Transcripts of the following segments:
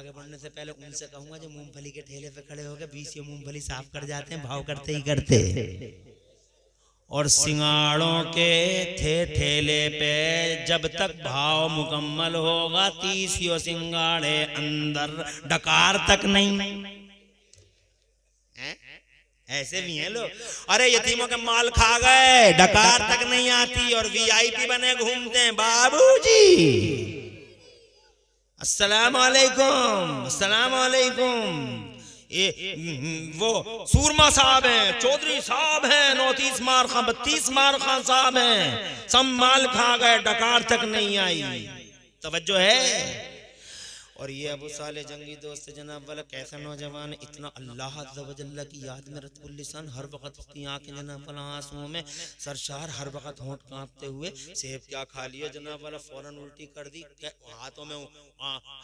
आगे बढ़ने से पहले उनसे कहूंगा जो मूंगफली के ठेले पे खड़े होकर 20 मूंगफली साफ कर जाते हैं, भाव करते ही करते। और सिंगाड़ों के ठेले पे जब तक भाव मुकम्मल होगा 30 सिंगाड़े अंदर, डकार तक नहीं। ऐसे भी हैं लोग, अरे यतीमों के माल खा गए, डकार तक नहीं आती और वीआईपी बने घूमते हैं। बाबूजी अस्सलाम वालेकुम, अस्सलाम वालेकुम। ये वो सूरमा साहब हैं, चौधरी साहब हैं, 39 मार खां 32 मार खां साहब हैं, सब माल खा गए, डकार तक नहीं आई। तवज्जो है। और ये अबू साले जंगी दोस्त जनाब वाला कैसा नौजवान, इतना अल्लाह अज़्ज़ा व जल्ला की याद में रतबुल लिसान, हर वक्त उसकी आंखें जनाब वाला आंसुओं में सरशार, हर वक्त होंठ कांपते हुए। सेब क्या खा लिया जनाब वाला, फौरन उल्टी कर दी, हाथों में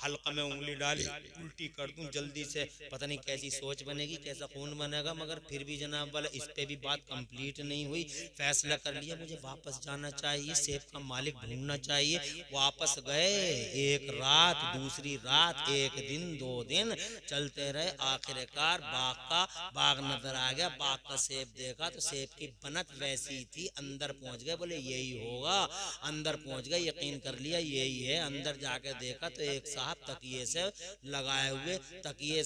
हल्का में उंगली डाली, उल्टी कर दूं जल्दी से, पता नहीं कैसी सोच बनेगी, कैसा खून बनेगा। मगर फिर भी जनाब वाला इस पे भी बात कंप्लीट नहीं हुई। फैसला कर लिया मुझे वापस जाना चाहिए, सेब का मालिक ढूंढना चाहिए। वापस गए, एक रात, दूसरी रात, एक दिन, 2 दिन चलते रहे। आखिरकार बाग नजर आ गया, बाग का सेब देखा तो सेब की बनत वैसी थी। अंदर पहुंच गए, बोले यही होगा। अंदर पहुंच गए, यकीन कर लिया यही है। अंदर जाके देखा तो एक साहब तकिए से लगाए हुए, तकिए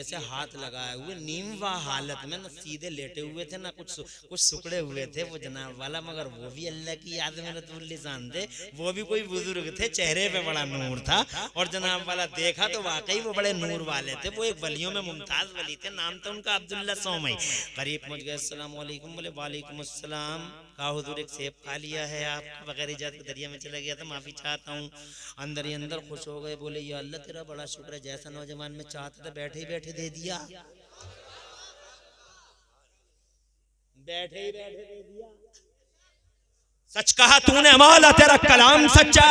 से हाथ लगाए हुए, नीमवा हालत में, न सीधे लेटे हुए थे ना कुछ सुकड़े हुए थे वो जनाब वाला। मगर वो भी अल्लाह की याद में रतबुल लिसान थे, वो भी कोई बुजुर्ग थे, चेहरे पे बड़ा नूर था। और जनाब वाला देखा तो वाकई वो बड़े नूर वाले थे। वो एक वलियों में मुमताज वली थे, नाम था उनका अब्दुल्ला सौमई। करीब पहुंच गए, अस्सलाम वालेकुम, बोले वालेकुम अस्सलाम। कहा हुजूर एक सेब खा लिया है आप, बगैर इजाजत के दरिया में चला गया था, माफी चाहता हूँ। अंदर ही अंदर खुश हो गए, बोले या अल्लाह तेरा बड़ा शुक्र है, जैसा नौजवान में चाहता था बैठे ही बैठे दे दिया, बैठे ही बैठे दे दिया। सच कहा तूने मौला, तेरा कलाम सच्चा।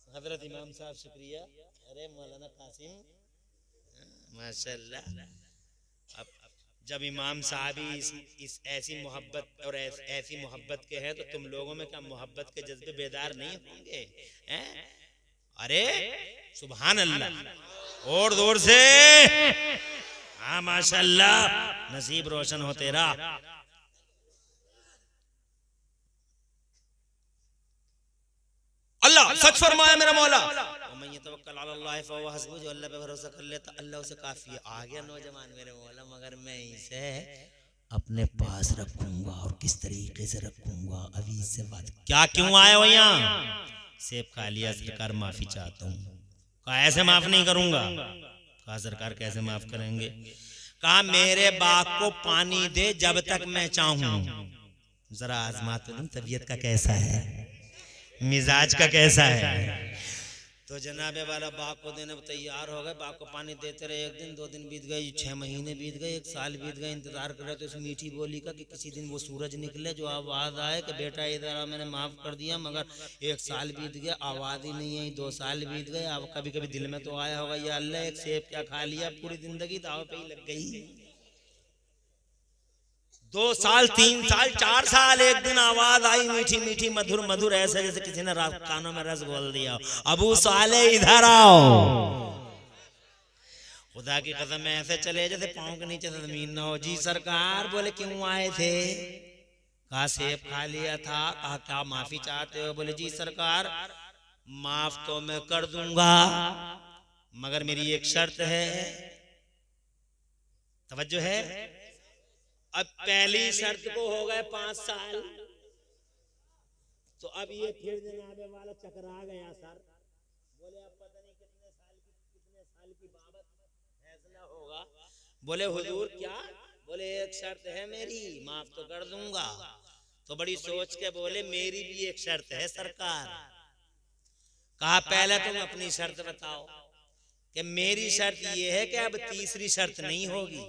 हजरत इमाम साहब शुक्रिया। अरे मौलाना कासिम माशाल्लाह। अब जब इमाम साहब इस ऐसी मोहब्बत और ऐसी मोहब्बत के हैं तो तुम लोगों में क्या मोहब्बत के जज्बे बेदार नहीं होंगे? हैं? अरे सुभान अल्लाह, और जोर से हाँ माशाल्लाह, नसीब रोशन हो तेरा। अल्लाह सच फरमाया मेरा मौला, जो अल्लाह पे भरोसा कर लेता अल्लाह उसे काफी है। आ गया नौजवान मेरे मौला, मगर मैं इसे अपने पास रखूंगा। और किस तरीके से रखूंगा, अभी इससे बात। क्या क्यों आए हो यहाँ? सेब खा लिया सरकार, माफी चाहता हूँ। कहा ऐसे माफ नहीं करूंगा। कहा सरकार कैसे माफ करेंगे? कहा मेरे बाप को पानी दे जब तक मैं चाहूं। जरा आजमा तो नहीं तबीयत का कैसा है, मिजाज का कैसा है। तो जनाबे वाला बाग को देने तैयार हो गए। बाग को पानी देते रहे, 1 दिन 2 दिन बीत गए, 6 महीने बीत गए, 1 साल बीत गए। इंतजार कर रहे तो इस मीठी बोली का कि किसी दिन वो सूरज निकले जो आवाज आए कि बेटा इधर मैंने माफ कर दिया। मगर 1 साल बीत गया, आवाज ही नहीं आई। 2 साल बीत गए। अब कभी कभी दिल में तो आया होगा या अल्लाह एक सेब क्या खा लिया, पूरी जिंदगी दाव पे ही लग गई। 2 साल 3 साल 4 साल, एक दिन आवाज आई मीठी मीठी मधुर मधुर, ऐसे जैसे किसी ने कानों में रस घोल दिया, अबू साले इधर आओ। खुदा की कसम ऐसे चले जैसे पांव के नीचे जमीन ना हो। जी सरकार। बोले क्यों आए थे? कहा सेब खा लिया था। कहा क्या माफी चाहते हो? बोले जी सरकार माफ तो मैं कर दूंगा, मगर मेरी एक शर्त है। तवज्जो है। अब पहली शर्त को हो गए 5 साल, तो अब ये फिर जनाबे वाला चकरा गया सर। बोले अब पता नहीं कितने साल की बाबत फैसला होगा। बोले हुजूर क्या? बोले एक शर्त है मेरी, माफ तो कर दूंगा। तो बड़ी सोच के बोले मेरी भी एक शर्त है सरकार। कहा पहले तुम अपनी शर्त बताओ। कि मेरी शर्त ये है कि अब तीसरी शर्त नहीं होगी।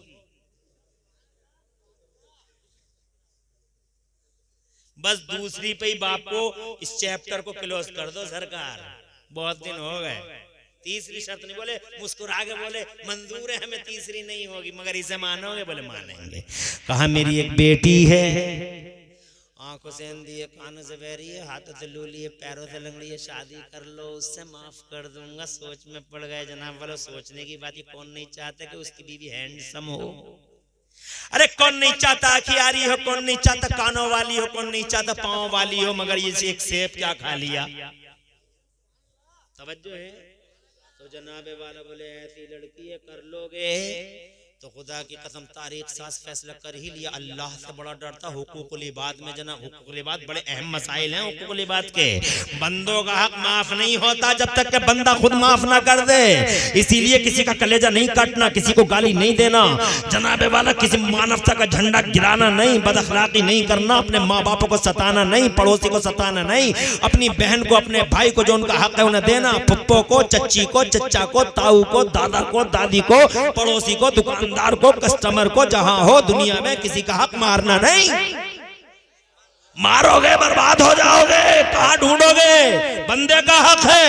बस दूसरी पे ही बाप को इस चैप्टर को क्लोज कर दो सरकार, बहुत दिन हो गए। तीसरी शर्त नहीं। बोले मुस्कुरा के बोले मंजूर है हमें, तीसरी नहीं होगी, मगर इसे मानोगे? बोले मानेंगे। कहा मेरी एक बेटी है आंखों से अंधी है, कानों से बहरी है, हाथों से लूली है, पैरों से लंगड़ी है, शादी कर लो उससे माफ कर दूंगा। सोच में पड़ गए जनाब वालों। सोचने की बात, कौन नहीं चाहता कि उसकी बीवी हैंडसम हो? अरे कौन नहीं चाहता अखियारी हो, कौन नहीं चाहता कानों वाली हो, कौन नहीं चाहता पांव वाली हो, मगर ये एक सेब क्या खा लिया। तवज्जो है। तो जनाबे वाला बोले ऐसी लड़की है कर लोगे तो खुदा की कसम तारीख सास फैसला कर ही लिया। अल्लाह से बड़ा डरता। हुकूकुल इबाद में जना, हुकूकुल इबाद बड़े अहम मसाइल हैं हुकूकुल इबाद के। बंदों का हक माफ नहीं होता जब तक कि बंदा खुद माफ ना कर दे। इसीलिए किसी का कलेजा नहीं काटना, किसी को गाली नहीं देना, जनाबे वाला किसी मानवता का झंडा गिराना नहीं, बदअखलाकी नहीं करना, अपने माँ बापों को सताना नहीं, पड़ोसी को सताना नहीं, अपनी बहन को अपने भाई को जो उनका हक है उन्हें देना, पप्पो को, चच्ची को, चच्चा को, ताऊ को, दादा को, दादी को, पड़ोसी को, दुकानदार को, कस्टमर को, जहां हो दुनिया में किसी का हक मारना नहीं। मारोगे बर्बाद हो जाओगे, कहां ढूंढोगे? बंदे का हक है।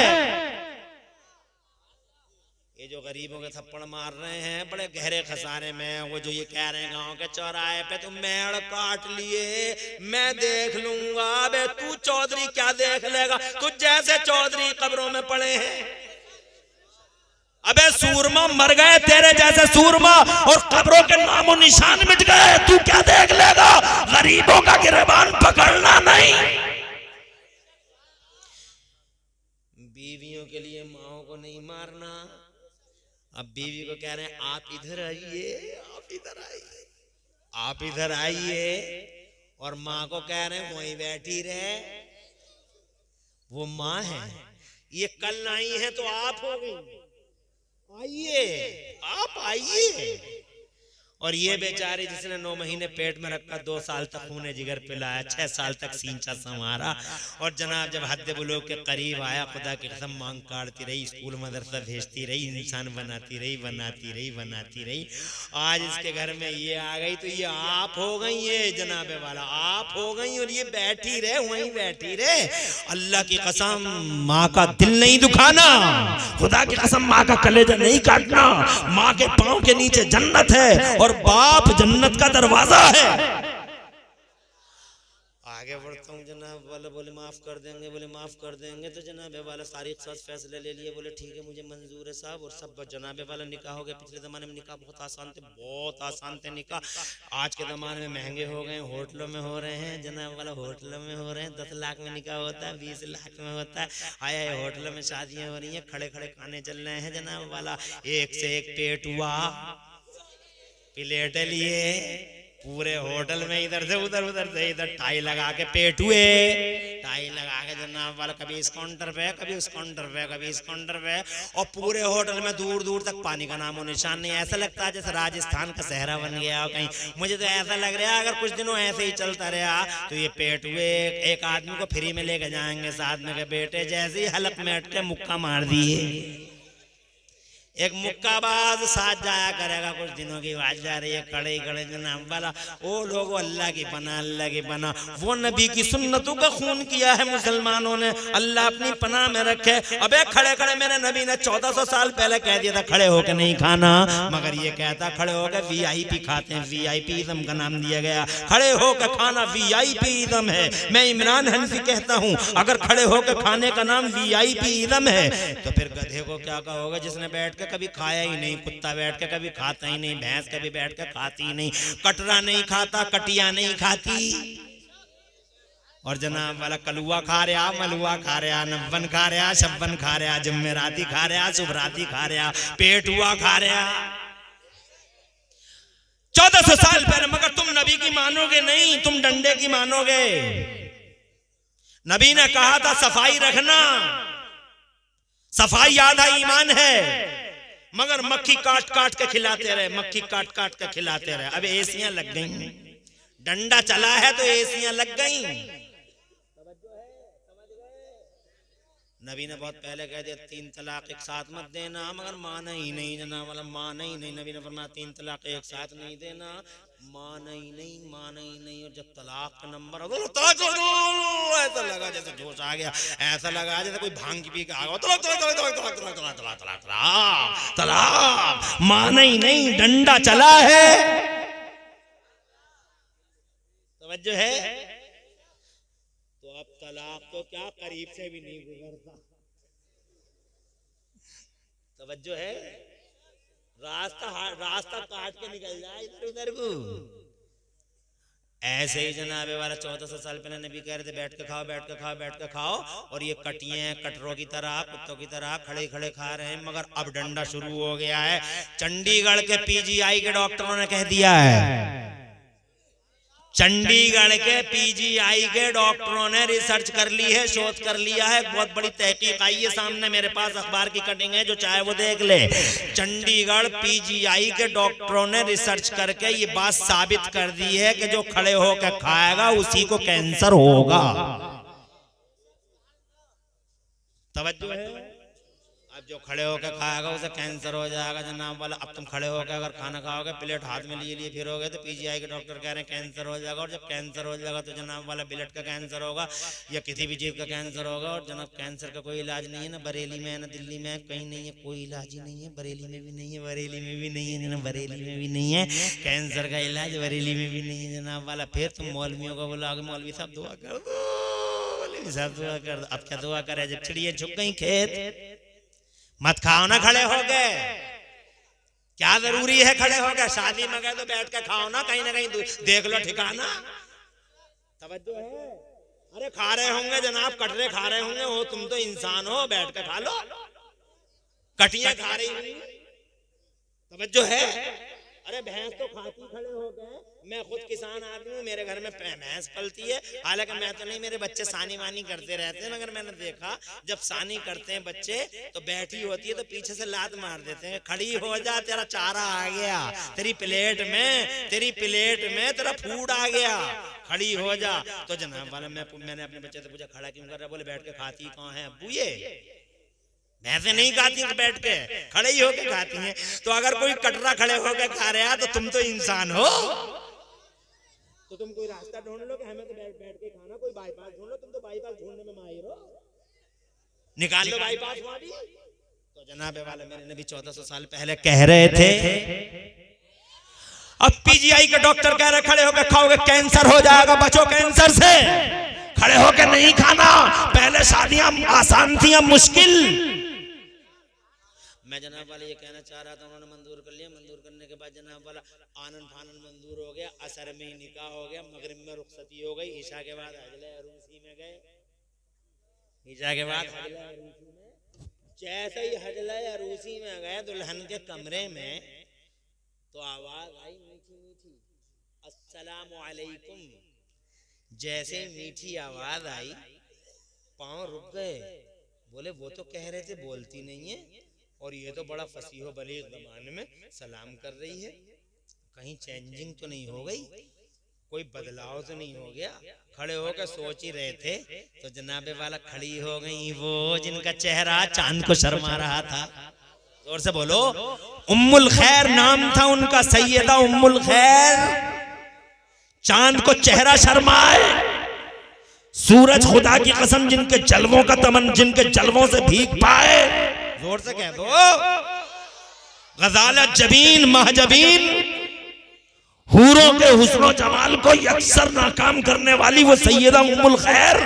ये जो गरीबों के थप्पड़ मार रहे हैं बड़े गहरे खसारे में, वो जो ये कह रहे हैं गांव के चौराहे पे तुम मेड़ काट लिए मैं देख लूंगा, बे तू चौधरी क्या देख लेगा? तुझ जैसे चौधरी कब्रों में पड़े हैं। अबे सूरमा मर गए तेरे जैसे सूरमा, और कब्रों के नामो निशान मिट गए, तू क्या देख लेगा? गरीबों का गिरबान पकड़ना नहीं। बीवियों के लिए माओ को नहीं मारना। अब बीवी को कह रहे हैं आप इधर आइए, आप इधर आइए, आप इधर आइए, और माँ को कह रहे हैं वहीं बैठी रहे। वो माँ है, ये कल नहीं है तो आप हो गई, आइए आप आइए। और ये बेचारी जिसने 9 महीने पेट में रखा, 2 साल तक खूने जिगर पिलाया, 6 साल तक सींचा संवारा, और जनाब जब हद बुलूग के करीब आया खुदा की कसम मांग काटती रही, स्कूल मदरसा भेजती रही, इंसान बनाती रही, बनाती रही, बनाती रही। आज इसके घर में ये आ गई तो ये आप हो गई, ये जनाबे वाला आप हो गई, और ये बैठी रहे वहीं बैठी रहे। अल्लाह की कसम माँ का दिल नहीं दुखाना, खुदा की कसम माँ का कलेजा नहीं काटना। माँ के पाँव के नीचे जन्नत है और बाप जन्नत का दरवाजा है। आगे बढ़ता हूँ जनाब वाला बोले माफ कर देंगे, बोले माफ कर देंगे। तो जनाबे वाला सारी साथ फैसले ले लिए, बोले ठीक है मुझे मंजूर है साहब। और सब जनाबे वाला निकाह हो गया। पिछले जमाने में निकाह बहुत आसान थे, बहुत आसान थे निकाह। आज के जमाने में महंगे हो गए, होटलों में हो रहे हैं जनाब वाला, होटलों में हो रहे हैं। 10 लाख में निकाह होता है, 20 लाख में होता है। आया है होटलों में शादियां हो रही हैं, खड़े खड़े खाने चल रहे हैं जनाब वाला। एक से एक पेट हुआ, प्लेट लिए पूरे होटल में, इधर से उधर, उधर से इधर, टाई लगा के पेट हुए, टाई लगा के जनाब वाला कभी इस काउंटर पे, कभी उस काउंटर पे, कभी इस काउंटर पे। और पूरे होटल में दूर दूर तक पानी का नामो निशान नहीं। ऐसा लगता है जैसे राजस्थान का सहरा बन गया कहीं। मुझे तो ऐसा लग रहा है अगर कुछ दिनों ऐसे ही चलता रहा तो ये पेट हुए एक आदमी को फ्री में लेके जाएंगे साथ में के बेटे, जैसे ही हलक में अटके मुक्का मार दिए। एक मुक्काबाज साथ जाया करेगा, कुछ दिनों की आवाज जा रही है कड़े कड़े जनाब वाला। वो लोग अल्लाह की बना, अल्लाह की बना, वो नबी की सुन्नतों का खून किया है मुसलमानों ने, अल्लाह अपनी पनाह में रखे। अबे खड़े खड़े मेरे नबी ने 1400 साल पहले कह दिया था खड़े होकर नहीं खाना, मगर ये कहता खड़े होकर VIP खाते हैं, VIP इज़म का नाम दिया गया। खड़े होकर खाना VIP इज़म है। मैं इमरान हनफी कहता हूँ अगर खड़े होकर खाने का नाम VIP इज़म है तो फिर गधे को क्या कहोगे जिसने बैठ के कभी खाया ही नहीं? कुत्ता बैठ के कभी खाता ही नहीं, भैंस कभी बैठ के खाती ही नहीं, कटरा नहीं खाता, कटिया नहीं खाती, और जनाब वाला कलुआ खा रहा, मलुआ खा रहा, नब्बन खा रहा, शब्बन खा रहा, जुम्मेराती खा रहा, शुभराती खा रहा, पेट हुआ खा रहा। 1400 साल पहले। मगर तुम नबी की मानोगे नहीं, तुम डंडे की मानोगे। नबी ने कहा था सफाई रखना, सफाई आधा ईमान है। मगर मक्खी काट काट के खिलाते रहे, मक्खी काट काट के खिलाते रहे। अब एसियां लग गई, डंडा चला है तो एसियां लग गई। नबी ने बहुत पहले कह दिया 3 तलाक एक साथ मत देना, मगर माना ही नहीं जनाब वाला, माना ही नहीं। नबी ने फरमाया 3 तलाक एक साथ नहीं देना, माना ही नहीं, माना ही नहीं। और जब तलाक का नंबर ऐसा लगा जैसे जोश आ गया, ऐसा लगा जैसे कोई भांग पी के आ गया, तलाक तलाक तलाक तलाक तलाक तलाक तलाक तलाक तलाक तलाक तलाक, माना ही नहीं, डंडा चला है। तवज्जो है। राख तो क्या करीब से भी नहीं गुजरता। तवज्जो है, रास्ता काट के निकल जाए इधर उधर को। ऐसे ही जनाबे वाला 1400 साल पहले नबी कह रहे थे बैठ के खाओ, बैठ के खाओ, बैठ के खाओ, और ये कटिए कटरों की तरह, कुत्तों की तरह खड़े खड़े खा रहे हैं। मगर अब डंडा शुरू हो गया है। चंडीगढ़ के पीजीआई के डॉक्टरों ने कह दिया है, चंडीगढ़ के पीजीआई के डॉक्टरों ने रिसर्च कर ली है, शोध कर लिया है, बहुत बड़ी तहकीक आई है सामने, मेरे पास अखबार की कटिंग है, जो चाहे वो देख ले। चंडीगढ़ पीजीआई के डॉक्टरों ने रिसर्च करके ये बात साबित कर दी है कि जो खड़े होकर खाएगा उसी को कैंसर होगा। तवज्जो है, अब जो खड़े होकर खाएगा उसे कैंसर हो जाएगा जनाब वाला। अब तुम खड़े होकर अगर खाना खाओगे, प्लेट हाथ में लिए फिरोगे, तो पीजीआई के डॉक्टर कह रहे हैं कैंसर हो जाएगा। और जब कैंसर हो जाएगा तो जनाब वाला ब्लड का कैंसर होगा या किसी भी जीव का कैंसर होगा। और जनाब कैंसर का कोई इलाज नहीं है, ना बरेली में है, ना दिल्ली में है, कहीं नहीं है, कोई इलाज ही नहीं है। बरेली में भी नहीं है, बरेली में भी नहीं है जनाब, बरेली में भी नहीं है कैंसर का इलाज, बरेली में भी नहीं है जनाब वाला। फिर तुम मौलवियों को बुलाओगे, मौलवी साहब दुआ कर दो, मौलवी साहब दुआ कर दो। अब क्या दुआ करे, जब चिड़िया झुक गई खेत। मत खाओ ना खड़े हो गए, क्या जरूरी है खड़े हो गए? शादी में गए तो बैठ के खाओ ना कहीं देख लो ठिकाना। तवज्जो है, अरे खा रहे होंगे जनाब, कटरे खा रहे होंगे, हो तुम तो इंसान हो, बैठ के खा लो। कटियां खा रही हुई, तवज्जो है। अरे भैंस तो खाती खड़े हो गए। मैं खुद किसान आदमी हूँ, मेरे घर में भैंस पलती है, हालांकि मैं तो नहीं, मेरे बच्चे सानी वानी करते रहते हैं। मगर मैंने देखा जब सानी करते हैं बच्चे तो बैठी होती है तो पीछे से लात मार देते हैं, खड़ी हो जा तेरा चारा आ गया, तेरी प्लेट में तेरा फूड आ गया, खड़ी हो जा। तो जनाब वाला मैंने अपने बच्चे से पूछा खड़ा क्यों कर रहा? बोले बैठ के खाती कहाँ है अब्बू, ये भैंसे नहीं खाती बैठ के, खड़े ही होके खाती हैं। तो अगर कोई कटरा खड़े होके खा रहा है तो तुम तो इंसान हो, तो तुम कोई रास्ता ढूंढ लो कि हमें तो बैठ के खाना, कोई बाईपास ढूंढ लो। तुम तो बाईपास ढूंढने में माहिर हो, निकाल लो बाईपास वाली। तो जनाबे वाले मेरे नबी 1400 साल पहले कह रहे थे, अब पीजीआई के डॉक्टर कह रहे खड़े होकर खाओगे कैंसर हो जाएगा, बचो कैंसर से, खड़े होकर नहीं खाना। पहले शादियां आसान थी, अब मुश्किल। मैं जनाब वाले ये कहना चाह रहा था, उन्होंने मंजूर कर लिया। मंजूर करने के बाद जनाब वाला आनन फानन मंजूर हो गया, असर में ही निकाह हो गया, मगरिब में रुखसती हो गई, ईशा के बाद हजले अरूसी में गए। ईशा के बाद हजले अरूसी में, जैसे ही हजले अरूसी में गए दुल्हन के कमरे में तो आवाज आई मीठी मीठी, अस्सलामु अलैकुम। जैसे मीठी आवाज आई पांव रुक गए। बोले वो तो कह रहे थे बोलती नहीं है, और ये तो बड़ा फसीहो बलीग ज़बान में सलाम कर रही है, कहीं चेंजिंग तो नहीं हो गई, कोई बदलाव तो नहीं हो गया। खड़े होकर सोच ही रहे थे तो जनाबे वाला खड़ी हो गई वो जिनका चेहरा चांद को शर्मा रहा था। जोर से बोलो, उम्मुल खैर नाम था उनका, सैयदा उम्मुल खैर। चांद को चेहरा शर्माए, सूरज खुदा की कसम जिनके जलवों का तमन, जिनके जलवों से भीग पाए। जोर से कह दो, गजालत जबीन महजबीन, हूरों के हुस्न जमाल को अक्सर नाकाम करने वाली वो सैयदा उम्मुल खैर।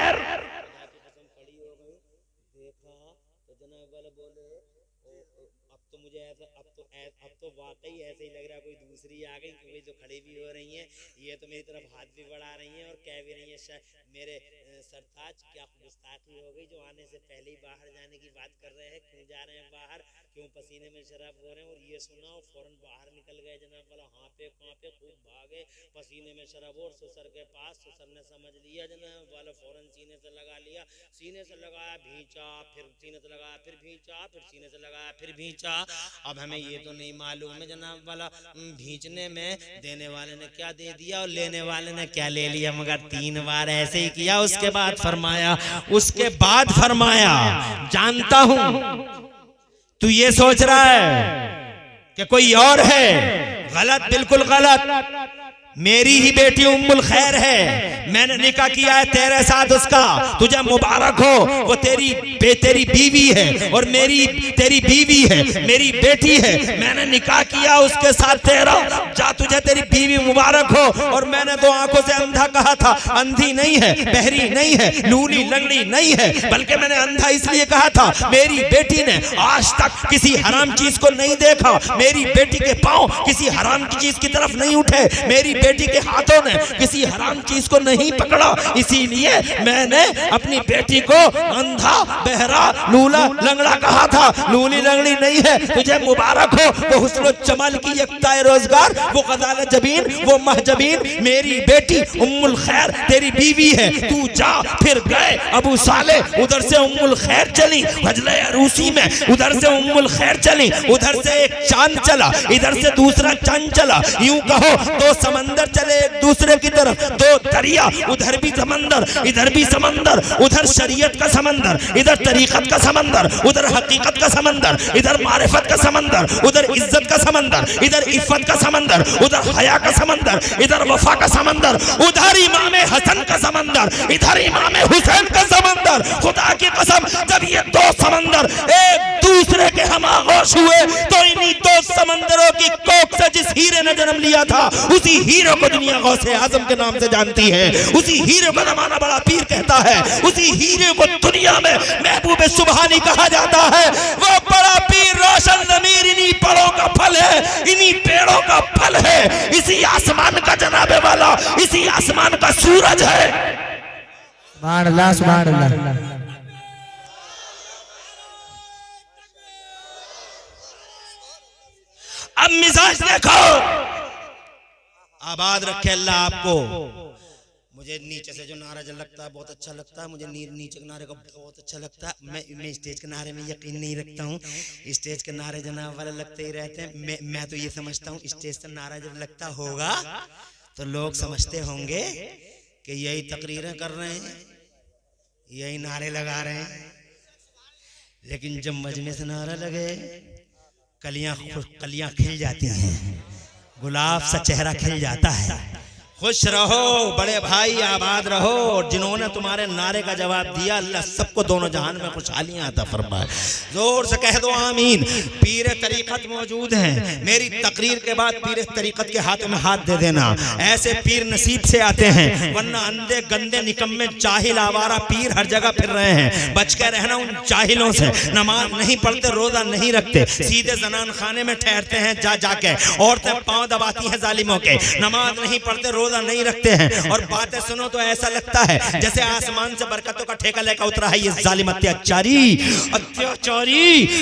अब तो वाकई ऐसे ही लग रहा है कोई दूसरी आ गई, क्योंकि जो खड़ी भी हो रही हैं ये तो मेरी तरफ हाथ भी बढ़ा रही हैं और कह भी रही हैं मेरे सरताज क्या गुस्ताखी हो गई, जो आने से पहले ही बाहर जाने की बात कर रहे हैं, क्यों जा रहे हैं बाहर, क्यों पसीने में शराब हो रहे हैं। और ये सुना और फौरन बाहर निकल गए जनाब वाला, हाँपे कांपे खूब भागे, पसीने में शराब। और ससुर के पास, ससुर ने समझ लिया जनाब वाला, फौरन सीने से लगा लिया, सीने से लगाया भींचा, फिर सीने से लगाया, फिर भींचा, फिर सीने से लगाया, फिर भींचा। अब हमें ये तो नहीं मालूम है जनाब वाला भींचने में देने वाले ने क्या दे दिया और लेने वाले ने क्या ले लिया, मगर 3 बार ऐसे ही किया। उसके बाद फरमाया जानता हूं तू ये सोच रहा है कि कोई और है, गलत, बिल्कुल गलत। मेरी ही बेटी उम्मुल खैर है, मैंने निकाह किया है तेरे साथ उसका, तुझे मुबारक हो। वो तेरी बीवी है और मेरी तेरी बीवी है, मेरी बेटी है, मैंने निकाह किया उसके साथ तेरा, जा तुझे तेरी बीवी मुबारक हो। और मैंने तो आंखों से अंधा कहा था, अंधी नहीं है, बहरी नहीं है, लूली लंगड़ी नहीं है, बल्कि मैंने अंधा इसलिए कहा था मेरी बेटी ने आज तक किसी हराम चीज को नहीं देखा, मेरी बेटी के पांव किसी हराम की चीज की तरफ नहीं उठे, मेरी बेटी के हाथों ने किसी हराम चीज को नहीं पकड़ा, इसीलिए मैंने अपनी बेटी को अंधा बहरा लूला लंगड़ा कहा था। लूली लंगड़ी नहीं है, तुझे मुबारक हो। वो हुस्न जमाल की यकता रोजगार, वो गजाल जबीन, वो महजबीन, मेरी बेटी उम्मुल खैर तेरी बीवी है। तू जा। फिर गए अबू साले, उधर से उम्मुल खैर चली हजले अरूसी में, उधर से उम्मुल खैर चली, उधर से एक चांद चला, इधर से दूसरा चांद चला, यूं कहो दो समंदर चले एक दूसरे की तरफ, दो दरिया, उधर भी समंदर इधर भी समंदर, उधर शरीयत का समंदर, इधर तरीकत का समंदर, उधर हकीकत का समंदर, इधर मारिफत का समंदर, उधर इज्जत का समंदर, इधर इफ़्फ़त का समंदर, उधर हया का समंदर, इधर वफा का समंदर, उधर इमाम हसन का समंदर, इधर इमाम हुसैन का समंदर। खुदा की कसम, जब ये दो समंदर एक दूसरे के हम आगोश हुए तो इन्हीं दो समंदरों की कोख से जिस हीरे ने जन्म लिया था, उसी हीरे को दुनिया गौसे आजम के नाम से जानती है, उसी हीरे को जमाना बड़ा पीर कहता है, उसी हीरे को दुनिया में महबूब सुबहानी कहा जाता है। वो बड़ा पीर रोशन ज़मीर इन्हीं पेड़ों का फल है, इन्हीं पेड़ों का फल है, इसी आसमान का जनाबे वाला, इसी आसमान का सूरज है। सुभान अल्लाह, सुभान अल्लाह। अब मिजाज देखो, आबाद रखे अल्लाह आपको। मुझे नीचे से जो नारा जल लगता है बहुत अच्छा लगता है, मुझे नीचे के नारे को बहुत अच्छा लगता है। मैं स्टेज के नारे में यकीन नहीं रखता हूँ, स्टेज के नारे जनाब वाले लगते ही रहते हैं। मैं तो ये समझता हूँ स्टेज से नारा जब लगता होगा तो लोग समझते होंगे कि यही तकरीरें कर रहे हैं, यही नारे लगा रहे हैं। लेकिन जब मजमे से नारा लगे कलियां खिल जाती हैं, गुलाब सा चेहरा खिल जाता है। खुश रहो बड़े भाई, आबाद रहो। जिन्होंने तुम्हारे नारे का जवाब दिया अल्लाह सबको दोनों जहान में खुशहालियां अता फरमाए। जोर से कह दो आमीन। पीर तरीकत मौजूद हैं, मेरी तकरीर के बाद पीर तरीकत के हाथ में हाथ दे देना। ऐसे पीर नसीब से आते हैं, वरना अंधे गंदे निकम्मे जाहिल आवारा पीर हर जगह फिर रहे हैं। बच के रहना उन जाहिलों से। नमाज नहीं पढ़ते, रोजा नहीं रखते, सीधे जनान खाने में ठहरते हैं जा जाके। औरतें पांव दबाती हैं जालिमों के। नमाज नहीं पढ़ते, रोजा नहीं रखते हैं, और बातें सुनो तो ऐसा लगता है जैसे आसमान से बरकतों का ठेका लेकर उतरा है ये जालिम अत्याचारी।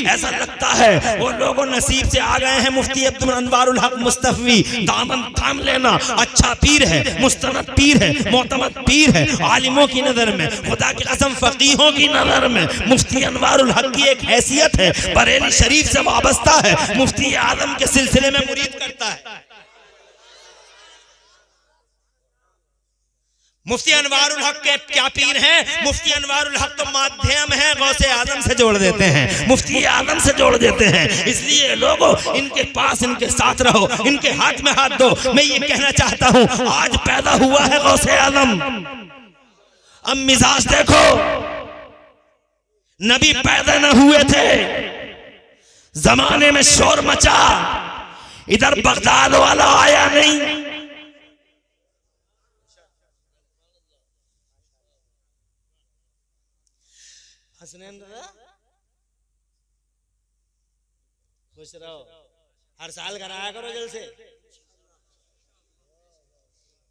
ऐसा लगता है वो लोगों नसीब से आ गए हैं। मुफ्ती अब्दुल अनवारुल हक मुस्तफवी, दामन थाम लेना। अच्छा पीर है, मुस्तनद पीर है, मोतमद पीर है आलिमों की नजर में, खुदा की कसम फकीहों की नजर में। मुफ्ती अनवारुल हक की एक हैसियत है, बरेली शरीफ से वाबस्ता है, मुफ्ती आजम के सिलसिले में मुरीद करता है। मुफ्ती अनवारुल हक के क्या पीर हैं? मुफ्ती अनवारुल हक तो माध्यम है, गौसे आजम से जोड़ देते हैं, मुफ्ती आजम से जोड़ देते हैं। इसलिए लोगों इनके पास, इनके साथ रहो, इनके हाथ में हाथ दो। मैं ये कहना चाहता हूं, आज पैदा हुआ है गौसे आजम। अब मिजाज देखो, नबी पैदा न हुए थे, जमाने में शोर मचा, इधर बगदाद वाला आया नहीं। खुश रहो, हर साल कराया करो जलसे,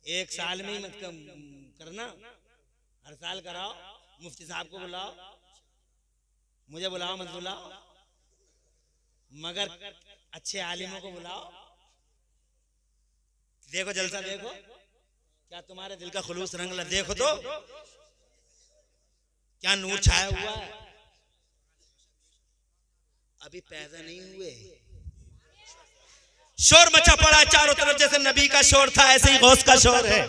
एक साल में ही मत करना, हर साल कराओ। मुफ्ती साहब को बुलाओ, मुझे बुलाओ मत बुलाओ, मगर अच्छे आलिमों को बुलाओ। देखो जलसा, देखो क्या तुम्हारे दिल का खुलूस रंग, देखो तो क्या नूर छाया हुआ है। अभी पैदा नहीं हुए, शोर मचा पड़ा चारों तरफ। जैसे नबी का शोर था ऐसे ही गौस का शोर है।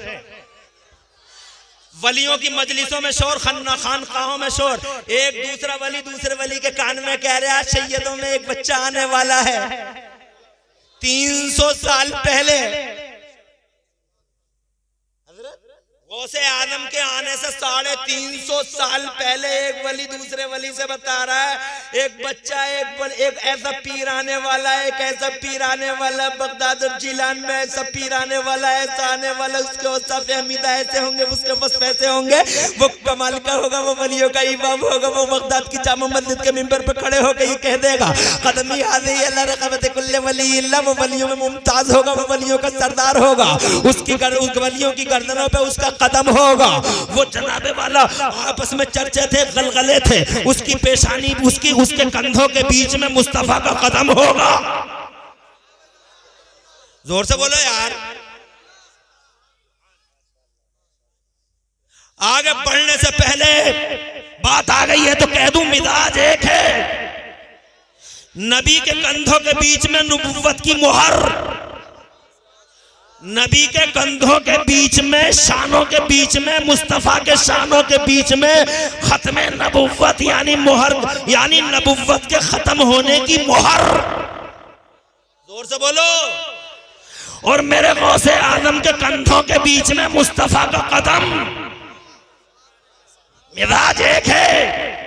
वलियों की मजलिसों में शोर, खानकाहों में शोर। एक दूसरा वली दूसरे वली के कान में कह रहा है सैयदों में एक बच्चा आने वाला है। 300 साल पहले गौसे आजम के आने से 350 साल पहले एक वली दूसरे वली से बता रहा है, एक बच्चा एक ऐसा पीर आने वाला है, एक ऐसा पीर आने वाला है, बगदाद और जिलान में ऐसा पीर आने वाला है, ऐसा आने वाला, उसके वसाफ़े हमीदा ऐसे होंगे, उसके वस्फ़ ऐसे होंगे, वो कमाल का होगा, वो वलियों का इमाम होगा, वो बगदाद की जामा मस्जिद के मिंबर पे खड़े होकर ये कह देगा कदमी हाज़ी अला रक़बत कुल्ले वली इल्ला, वो वलियों में मुमताज होगा, वो वलियों का सरदार होगा, उसकी वलियों की गर्दनों पे उसका कदम होगा। वो जनाबे वाला आपस में चर्चे थे, गलगले थे, उसकी पेशानी उसके कंधों के बीच में मुस्तफा का कदम होगा। जोर से बोलो यार। आगे बढ़ने से पहले बात आ गई है तो कह दूं, मिजाज एक है, नबी के कंधों के बीच में नबुव्वत की मुहर, नबी के कंधों के बीच में, शानों के बीच में, मुस्तफा के शानों के बीच में खत्मे नबुव्वत यानी मुहर, यानी नबुव्वत के खत्म होने की मुहर। जोर से बोलो। और मेरे गौसे आजम के कंधों के बीच में मुस्तफा का कदम। मिजाज एक है,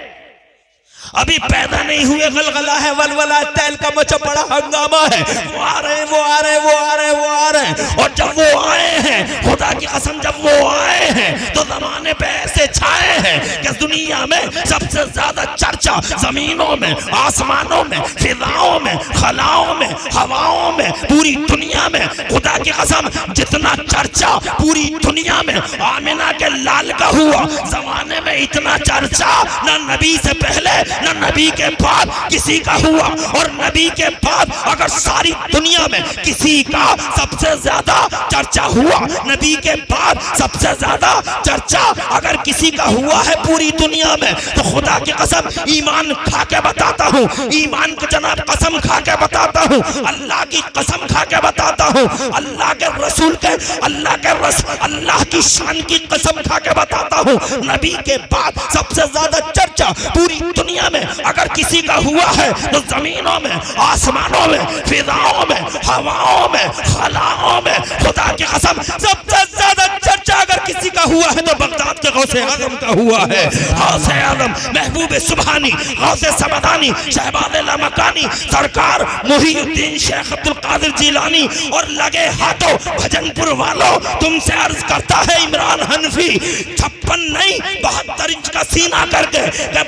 अभी पैदा नहीं हुए, गलगला है, वलवला, तैल का मचा बड़ा हंगामा है, वो आ रहे हैं, वो आ रहे हैं, वो आ रहे हैं, वो आ रहे हैं। और जब वो आए हैं, खुदा की कसम, जब वो आए हैं तो जमाने पे ऐसे छाए हैं कि दुनिया में सबसे ज्यादा चर्चा जमीनों में, आसमानों में, फिजाओं में, खलाओं में, हवाओं में, पूरी दुनिया में, खुदा की कसम जितना चर्चा पूरी दुनिया में आमिना के लाल का हुआ, जमाने में इतना चर्चा ना नबी से पहले न नबी के बाद किसी का हुआ। और नबी के बाद अगर सारी दुनिया में किसी का सबसे ज्यादा चर्चा हुआ, नबी के बाद सबसे ज्यादा चर्चा अगर किसी का हुआ है पूरी दुनिया में, तो खुदा की कसम ईमान खा के बताता हूँ, ईमान की जनाब कसम खा के बताता हूँ, अल्लाह की कसम खा के बताता हूँ, अल्लाह के रसूल के, अल्लाह की शान की कसम खा के बताता हूँ, नबी के बाद सबसे ज्यादा चर्चा पूरी दुनिया में अगर किसी का हुआ है तो जमीनों में, आसमानों में, फिजाओं में, हवाओं में, खलाओं में, खुदा की कसम सबसे ज्यादा चर्चा अगर किसी का हुआ है तो बगदाद के गौसे आजम का हुआ है। गौसे आजम महबूब सुबहानी, गौसे समदानी, शहबाज लामकानी, सरकार मुहीउद्दीन शेख अब्दुल कादिर जिलानी। और लगे हाथों भजनपुर वालों, तुमसे अर्ज करता है इमरान हनफी, 56 नहीं 72 इंच का सीना करके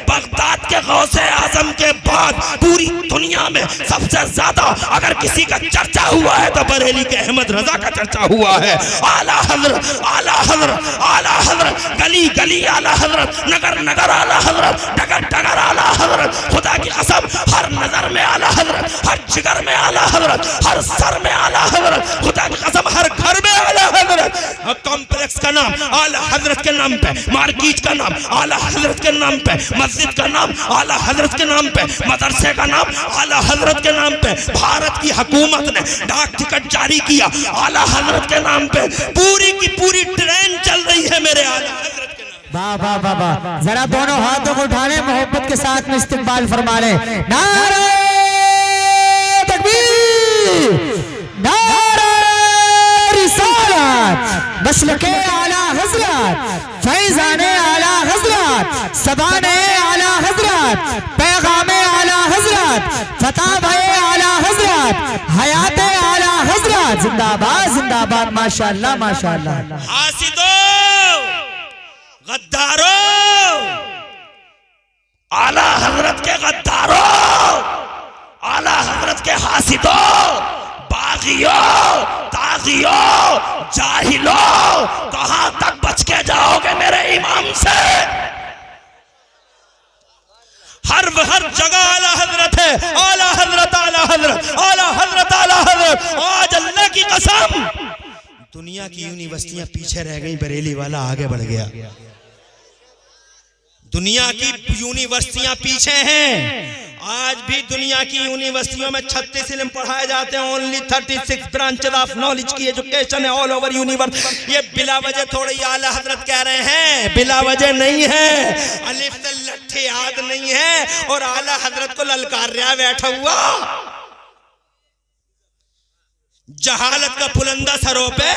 बगदाद के गौसे आजम के बाद पूरी दुनिया में सबसे ज्यादा अगर किसी का चर्चा हुआ है तो बरेली के अहमद रजा का चर्चा हुआ है। आला हजरत, आला हजरत, आला हजरत, गली गली आला हजरत, नगर नगर आला हजरत, डगर डगर आला हजरत, खुदा की कसम हर नजर में आला हजरत, हर जिगर में आला हजरत, हर सर में आला हजरत, खुदा की कसम हर घर में आला हजरत। कॉम्प्लेक्स का नाम आला हजरत के नाम पे, मार्केट का नाम आला हजरत के नाम पे, मस्जिद का नाम आला हजरत के नाम पे, मदरसे का नाम आला हजरत के नाम पे, भारत की हुकूमत ने डाक टिकट जारी किया आला हजरत के नाम पे, पूरी की पूरी ट्रेन चल रही है मेरे आला हजरत के नाम। वाह वाह वाह वाह, जरा दोनों हाथों को उठा लें, मोहब्बत के साथ में इस्तिकबाल फरमा लें। नारे तकबीर, नारे रिसालत, मसलके आला हजरत, फैज़ाने आला हजरत, ज़बाने आला हजरत, पैगामे आला हजरत, फतावाए आला हजरत, हयाते आला हजरत, जिंदाबाद जिंदाबाद, माशाअल्लाह माशाअल्लाह। हासिदो, गद्दारो, आला हजरत के गद्दारो, आला हजरत के हासिदो, बागियो, तागियो, जाहिलो, कहां तक बच के जाओगे मेरे इमाम से? हर जगह आला हजरत है, आला हजरत, आला हजरत, आला हजरत, आला हजरत। आज अल्लाह की कसम दुनिया की यूनिवर्सिटियां पीछे रह गई, बरेली वाला आगे बढ़ गया। दुनिया की यूनिवर्सिटियां पीछे हैं। आज भी दुनिया की यूनिवर्सिटियों में 36 इल्म पढ़ाए जाते हैं। ओनली 36 ब्रांचेस ऑफ नॉलेज की एजुकेशन है ऑल ओवर यूनिवर्स। ये बिला वजह थोड़ी आला हजरत कह रहे हैं, बिला वजह नहीं है, अलिफ से लट्ठे याद नहीं है और आला हजरत को ललकार रहा बैठा हुआ। जहालत का पुलंदा सरों पे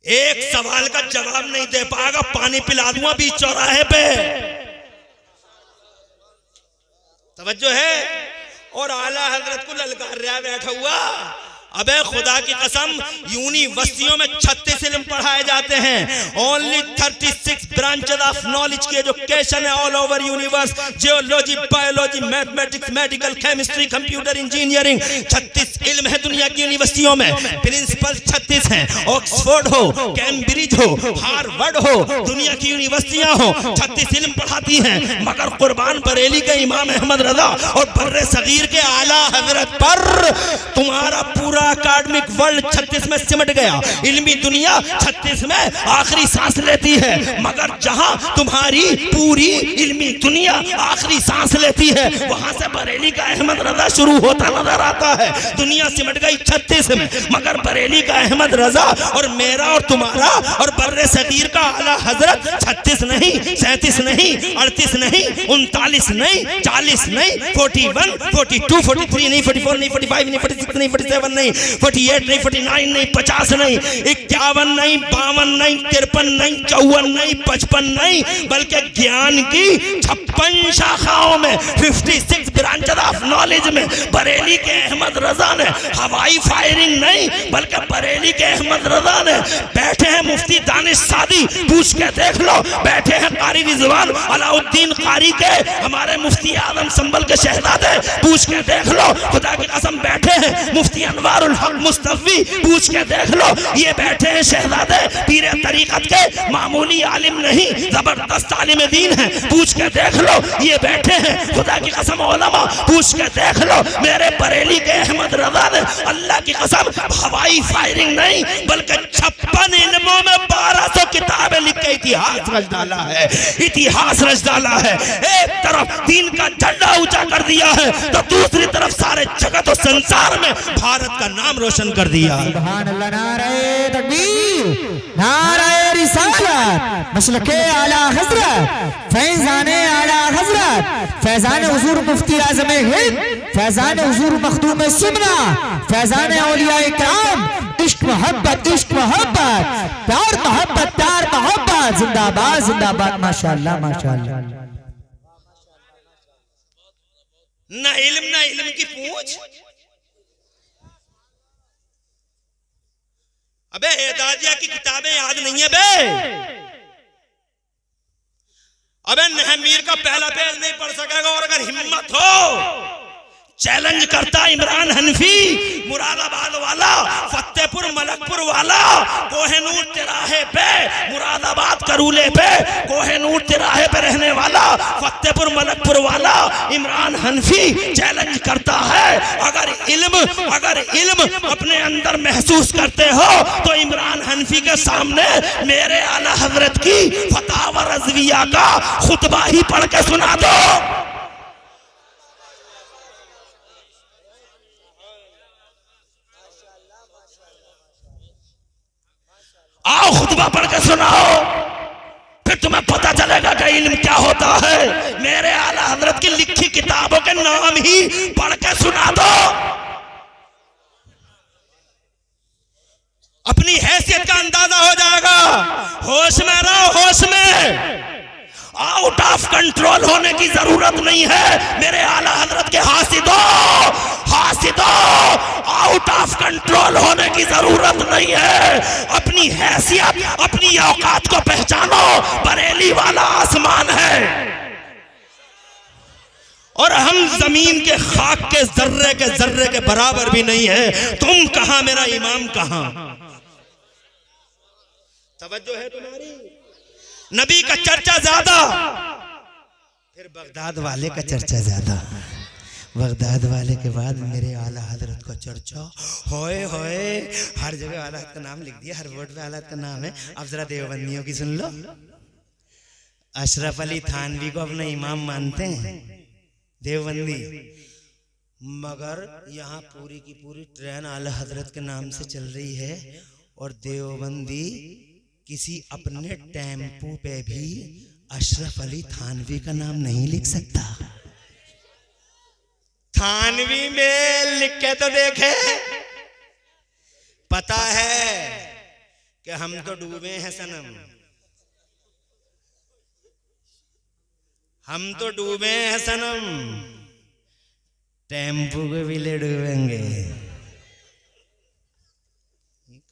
एक सवाल का जवाब नहीं दे पाएगा, पानी पिला दूंगा बीच चौराहे पे। तवज्जो है। और आला हजरत को ललकार रहा बैठा हुआ। अबे खुदा की कसम, यूनिवर्सिटियों में 36 इल्म पढ़ाए जाते हैं। ओनली 36 ब्रांचेस ऑफ नॉलेज की एजुकेशन है all over universe. Geology, biology, mathematics, medical, chemistry, computer engineering, 36 इल्म है दुनिया की यूनिवर्सिटियों में। प्रिंसिपल 36 हैं। ऑक्सफोर्ड हो, कैम्ब्रिज हो, हार्वर्ड हो, दुनिया की यूनिवर्सिटियां हो, 36 इल्म पढ़ाती हैं। मगर कुर्बान बरेली के इमाम अहमद रजा और बर्रे सगीर के आला हजरत पर तुम्हारा पूरा अकादमिक वर्ल्ड 36 में सिमट गया। इल्मी दुनिया 36 में आखिरी सांस लेती है। मगर जहां तुम्हारी पूरी इल्मी दुनिया आखिरी सांस लेती है, वहां से बरेली का अहमद रजा शुरू होता नजर आता है। दुनिया सिमट गई 36 में, मगर बरेली का अहमद रजा और मेरा और तुम्हारा और बर्रे सगीर का आला हजरत 36 नहीं, 37 नहीं, 38 नहीं, 39 नहीं, 40 नहीं, 41, 42, 43 नहीं, 44 नहीं, 45 नहीं, 46 नहीं, 47 नहीं, 48 नहीं, 49 नहीं, 50 नहीं, 51 नहीं, 52 नहीं, 53 नहीं, 54 नहीं, 55 नहीं, बल्कि ज्ञान की 56 शाखाओं में 56 ब्रांचेस ऑफ नॉलेज में बरेली के अहमद रजा ने हवाई फायरिंग नहीं, बल्कि बरेली के अहमद रजा ने बैठे हैं मुफ्ती दानिश सादी, पूछ के देख लो। बैठे हैं कारी रिजवान अलाउद्दीन कारी के, हमारे मुफ्ती आदम संभल के शहजादे, पूछ के देख लो। खुदा की कसम बैठे हैं मुफ्ती अनवारुल हक मुस्तफी, पूछ के देख लो। ये बैठे हैं शहजादे पीर तरीकत के, मामूली आलिम नहीं, जबरदस्त आलिम दीन है, पूछ के देख लो। ये बैठे हैं खुदा की कसम उलमा, पूछ के देख लो। मेरे बरेली के अहमद रजा ने अल्लाह की कसम हवाई फायरिंग नहीं, बल्कि 56 इल्मों में 1200 किताबें लिख के इतिहास रच डाला है। इतिहास रच डाला है। एक तरफ दीन का झंडा ऊंचा कर दिया है, तो दूसरी तरफ सारे जगत और संसार में भारत का नाम रोशन कर दिया। सुभान अल्लाह, नारे तकबीर, नारे रिसालत, मसलके आला हजरत, फैजाने आला हजरत, फैजान हुजूर मुफ्ती आज़म हिंद, फैजान हुजूर मखदूम सुमना, फैजान औलिया इकराम, इश्क मोहब्बत, इश्क मोहब्बत, प्यार मोहब्बत, प्यार मोहब्बत, जिंदाबाद जिंदाबाद। माशाअल्लाह माशाअल्लाह। ना इल्म की पूछ। अबे एदादिया की किताबें याद नहीं है बे। अबे नहमीर का पहला पेज नहीं पढ़ सकेगा। और अगर हिम्मत हो, चैलेंज करता इमरान हनफी, मुरादाबाद वाला, फतेहपुर मलकपुर वाला, कोहेनूर तिराहे पे, मुरादाबाद करूले पे, कोहेनूर तिराहे पे रहने वाला, फतेहपुर मलकपुर वाला इमरान हनफी चैलेंज करता है। अगर इल्म अपने अंदर महसूस करते हो तो इमरान हनफी के सामने मेरे आला हजरत की फतावा रज़विया का खुतबा ही पढ़ के सुना दो। आओ खुतबा पढ़ के सुनाओ, फिर तुम्हें पता चलेगा कि इल्म क्या होता है। मेरे आला हजरत की लिखी किताबों के नाम ही पढ़ के सुना दो। अपनी हैसियत का अंदाजा हो जाएगा। होश में रहो, होश में। आउट ऑफ कंट्रोल होने की जरूरत नहीं है। मेरे आला हजरत के हासिदो आउट ऑफ कंट्रोल होने की जरूरत नहीं है। अपनी हैसियत, अपनी औकात को पहचानो। बरेली वाला आसमान है और हम जमीन के खाक के जर्रे के बराबर भी नहीं है। तुम कहां, मेरा इमाम कहां? तवज्जो है तुम्हारी? नबी का चर्चा ज्यादा, फिर बगदाद वाले का चर्चा ज्यादा। बगदाद वाले के बाद मेरे आला हजरत का चर्चा होए होए। हर जगह आला हजरत का नाम लिख दिया, हर बोर्ड पे आला हजरत का नाम है। अब जरा देवबंदियों की सुन लो। अशरफ अली थानवी को अपना इमाम मानते हैं देवबंदी, मगर यहाँ पूरी की पूरी ट्रेन आला हजरत के नाम से चल रही है। और देवबंदी किसी अपने टेम्पो पे भी अशरफ अली थानवी का नाम नहीं लिख सकता। थानवी में लिख के तो देखे, पता है कि हम तो डूबे हैं सनम, हम तो डूबे हैं सनम, टेम्पू को भी ले डूबेंगे।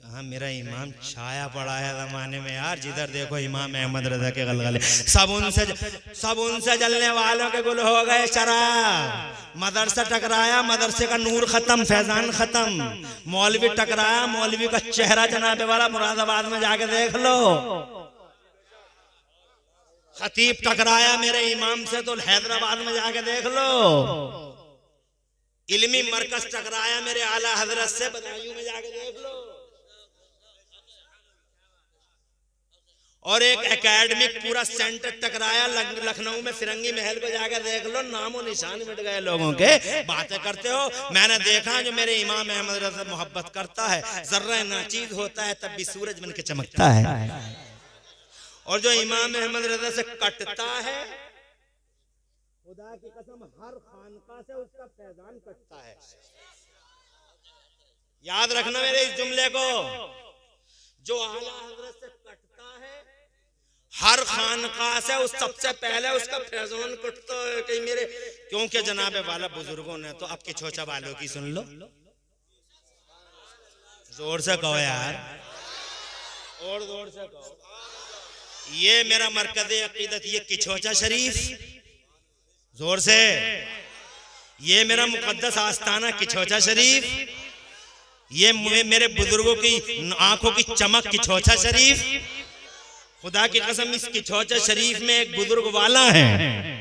कहा मेरा इमाम छाया पड़ा है जमाने में यार, जिधर देखो इमाम अहमद रजा के गलगले, सब उनसे जलने वालों के गुल हो गए शराब। मदरसा टकराया, मदरसे का नूर खत्म, फैजान खत्म। मौलवी टकराया, मौलवी का चेहरा जनाबे वाला मुरादाबाद में जाके देख लो। खतीब टकराया मेरे इमाम से तो हैदराबाद में जाके देख लो। इल्मी मरकज टकराया मेरे आला हजरत से बदायूं में जाके देख लो। और एक एकेडमिक पूरा सेंटर टकराया लखनऊ में, फिरंगी महल को जाके देख लो। नामो निशान मिट गए लोगों के। बातें करते हो, मैंने देखा जो मेरे इमाम अहमद रजा मोहब्बत करता है, जर्रा नाचीज होता है तब भी सूरज बन के चमकता है। और जो इमाम अहमद रजा से कटता है, खुदा की कसम हर खानका से उसका फैजान कटता है। याद रखना मेरे इस जुमले को, जो आला हजरत से कटता है हर खानका से उस सबसे पहले उसका फैजान कटता है। कहीं मेरे क्योंकि जनाबे वाला बुजुर्गों ने तो अब की छोचा वालों की सुन लो, जोर से कहो यार, और जोर से कहो। ये मेरा मरकज़ अकीदत, ये किछोचा शरीफ, जोर से, ये मेरा मुकद्दस आस्ताना किछोचा शरीफ, ये मेरे बुजुर्गों की आंखों की चमक किछोचा शरीफ। खुदा की कसम इस किछोचा शरीफ में एक बुजुर्ग वाला है,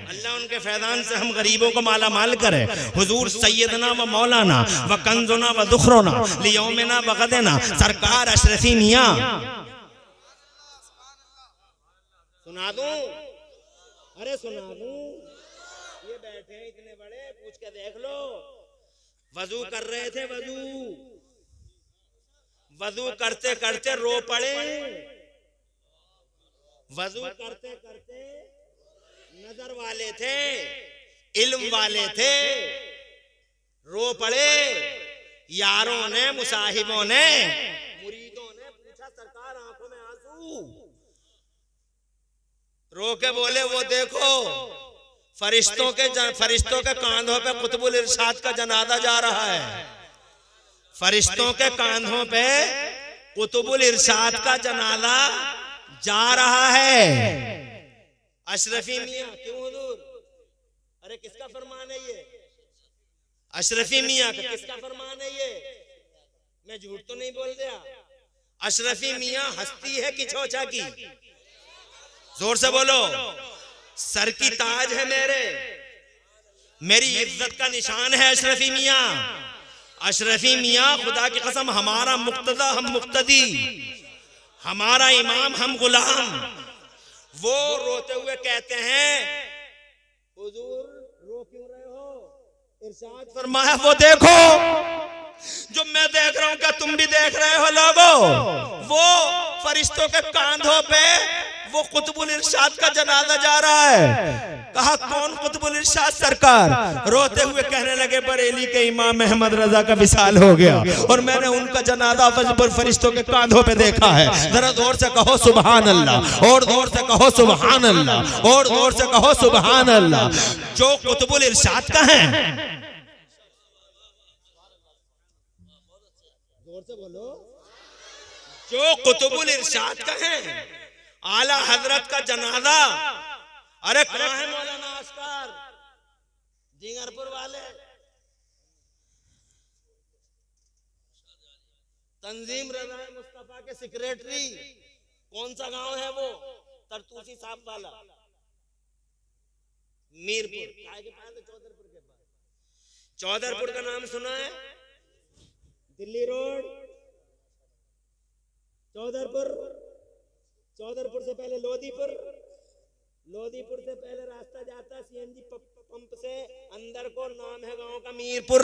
अल्लाह उनके फैजान से हम गरीबों को माला माल करे। हुजूर सैयदना व मौलाना व कंजुना व दुखरोना लियौमिना व गदना सरकार अशरफी मियां। सुना दूं? अरे सुना दूं? ये बैठे हैं इतने बड़े, पूछ के देख लो। वजू कर रहे थे, वजू करते करते रो पड़े। वजू करते करते नजर वाले थे, इल्म वाले थे, रो पड़े। यारों ने, मुसाहिबों ने, मुरीदों ने पूछा सरकार आंखों में आंसू, रो के बोले वो देखो फरिश्तों के कांधों पे कुतुबुल इरशाद का जनाजा जा रहा है। फरिश्तों के कांधों पे कुतुबुल इरशाद का जनाजा जा रहा है। अशरफी मियां क्यों हुजूर? अरे किसका फरमान है ये? अशरफी मियां का किसका फरमान है ये? मैं झूठ तो नहीं बोल दिया? अशरफी मियां हस्ती है किछोचा की, जोर से बोलो। सर की ताज है मेरी इज्जत का निशान है अशरफी मियां। अशरफी मियां खुदा की कसम हमारा मुक्तदा हम मुक्तदी, हमारा इमाम हम गुलाम। वो रोते हुए कहते हैं हुजूर रो क्यों रहे हो? इरशाद फरमाया वो देखो जो मैं देख रहा हूं क्या तुम भी देख रहे हो लोगों? वो फरिश्तों के कांधों पे वो कुतुबुल इरशाद का जनाजा जा रहा है। कहा कौन कुतुबुल इरशाद? सरकार रोते हुए कहने लगे बरेली के इमाम अहमद रजा का विसाल हो गया और मैंने उनका जनाजा फरिश्तों के कांधों पे देखा है। जरा जोर से कहो सुभान अल्लाह, और जोर से कहो सुभान अल्लाह, और जोर से कहो सुभान अल्लाह। जो कुतुबुल इरशाद का है, जोर से बोलो, जो कुतुबुल इरशाद का है, आला हजरत का जनाजा। अरे कहाँ है मौलाना अस्कर जिंगरपुर वाले? तंजीम रजा मुस्तफा के सेक्रेटरी, कौन सा गांव है वो? तरतूसी साहब वाला, मीरपुर के पास, चौधरपुर के पास। चौधरपुर का नाम सुना है? दिल्ली रोड, चौधरपुर से पहले लोधीपुर, लोधीपुर से पहले रास्ता जाता सीएनजी पंप से अंदर को, नाम है गांव का मीरपुर।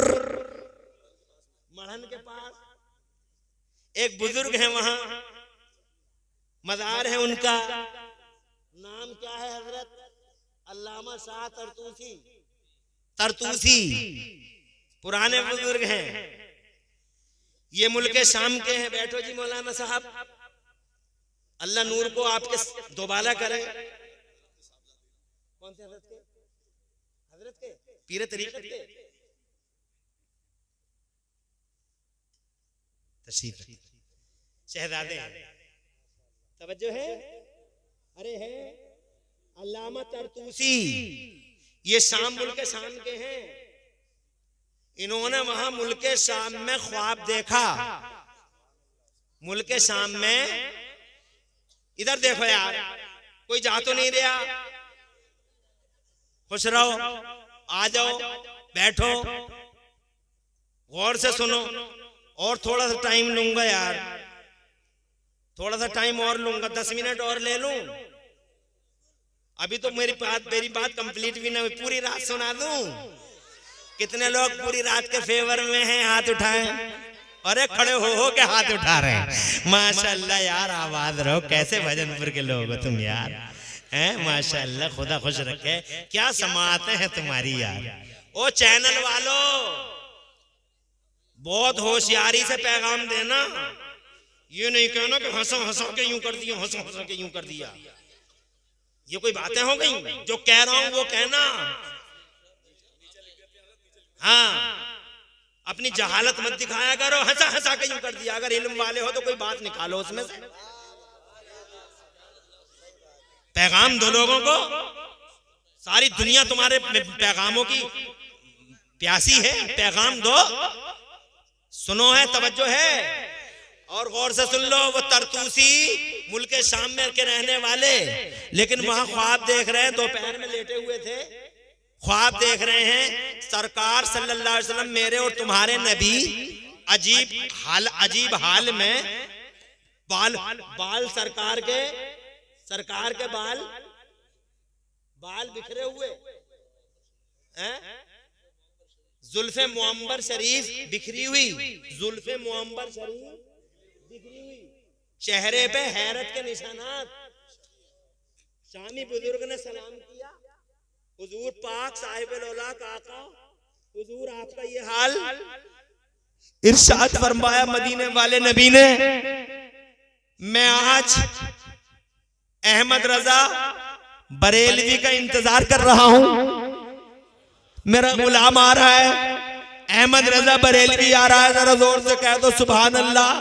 मढ़न के पास एक बुजुर्ग है, वहां मजार है उनका, नाम क्या है? हजरत अल्लामा शाह तरतूसी, पुराने बुजुर्ग हैं। ये मुल्क शाम के हैं। बैठो जी मौलाना साहब, अल्लाह नूर को आपके दोबारा करे। कौन से हजरत के पीरे तरीक़त के तशरीफ शहजादे तवज्जो है। अरे है अल्लामा तरतूसी, ये शाम मुल्क शाम के हैं। इन्होंने वहां मुल्क शाम में ख्वाब देखा। मुल्क शाम में, इधर देखो यार, कोई जा तो नहीं रहा, खुश रहो, आ जाओ, बैठो, गौर से सुनो। और थोड़ा सा टाइम लूंगा यार, थोड़ा सा टाइम और लूंगा, 10 मिनट और ले लूं। अभी तो मेरी बात कंप्लीट भी ना हुई, पूरी रात सुना दूं। कितने लोग पूरी रात के फेवर में हैं, हाथ उठाएं। अरे खड़े हो के हाथ उठा रहे हैं। माशाल्लाह यार, आवाज रहो, कैसे भजनपुर के लोग हो तुम यार, हैं माशाल्लाह, खुदा खुश रखे। क्या समाते हैं तुम्हारी यार। ओ चैनल वालों, बहुत होशियारी से पैगाम देना। ये नहीं कहना कि हंसा हंसा के यूं कर दिया, हंसा हंसा के यूं कर दिया। ये कोई बातें हो गई? जो कह रहा हूं वो कहना। हाँ, अपनी जहालत मत दिखाया करो, हंसा हंसा के यूं कर दिया। अगर इल्म वाले हो तो कोई बात निकालो उसमें से, पैगाम दो लोगों को। सारी दुनिया तुम्हारे पैगामों की प्यासी है, पैगाम दो। सुनो है, तवज्जो है, और गौर से सुन लो। वो तरतूसी मुल्क शाम में के रहने वाले, लेकिन वहां ख्वाब देख रहे हैं। दोपहर में लेटे हुए थे, ख्वाब देख रहे हैं। सरकार सल्लल्लाहु अलैहि वसल्लम, मेरे और तुम्हारे नबी, अजीब हाल में बाल सरकार के बाल बिखरे हुए हैं। जुल्फे मुअम्बर शरीफ बिखरी हुई, जुल्फे मुअम्बर शरीफ बिखरी हुई, चेहरे पे हैरत के निशानात। शामी बुजुर्ग ने सलाम किया, हुजूर पाक साहिब-उल-औलाद आका, हुजूर आपका ये हाल। इरशाद फरमाया मदीने वाले नबी ने, मैं आज अहमद रजा बरेलवी का इंतजार कर रहा हूं। मेरा गुलाम आ रहा है, अहमद रजा बरेलवी आ रहा है। जरा जोर से कह दो सुभान अल्लाह।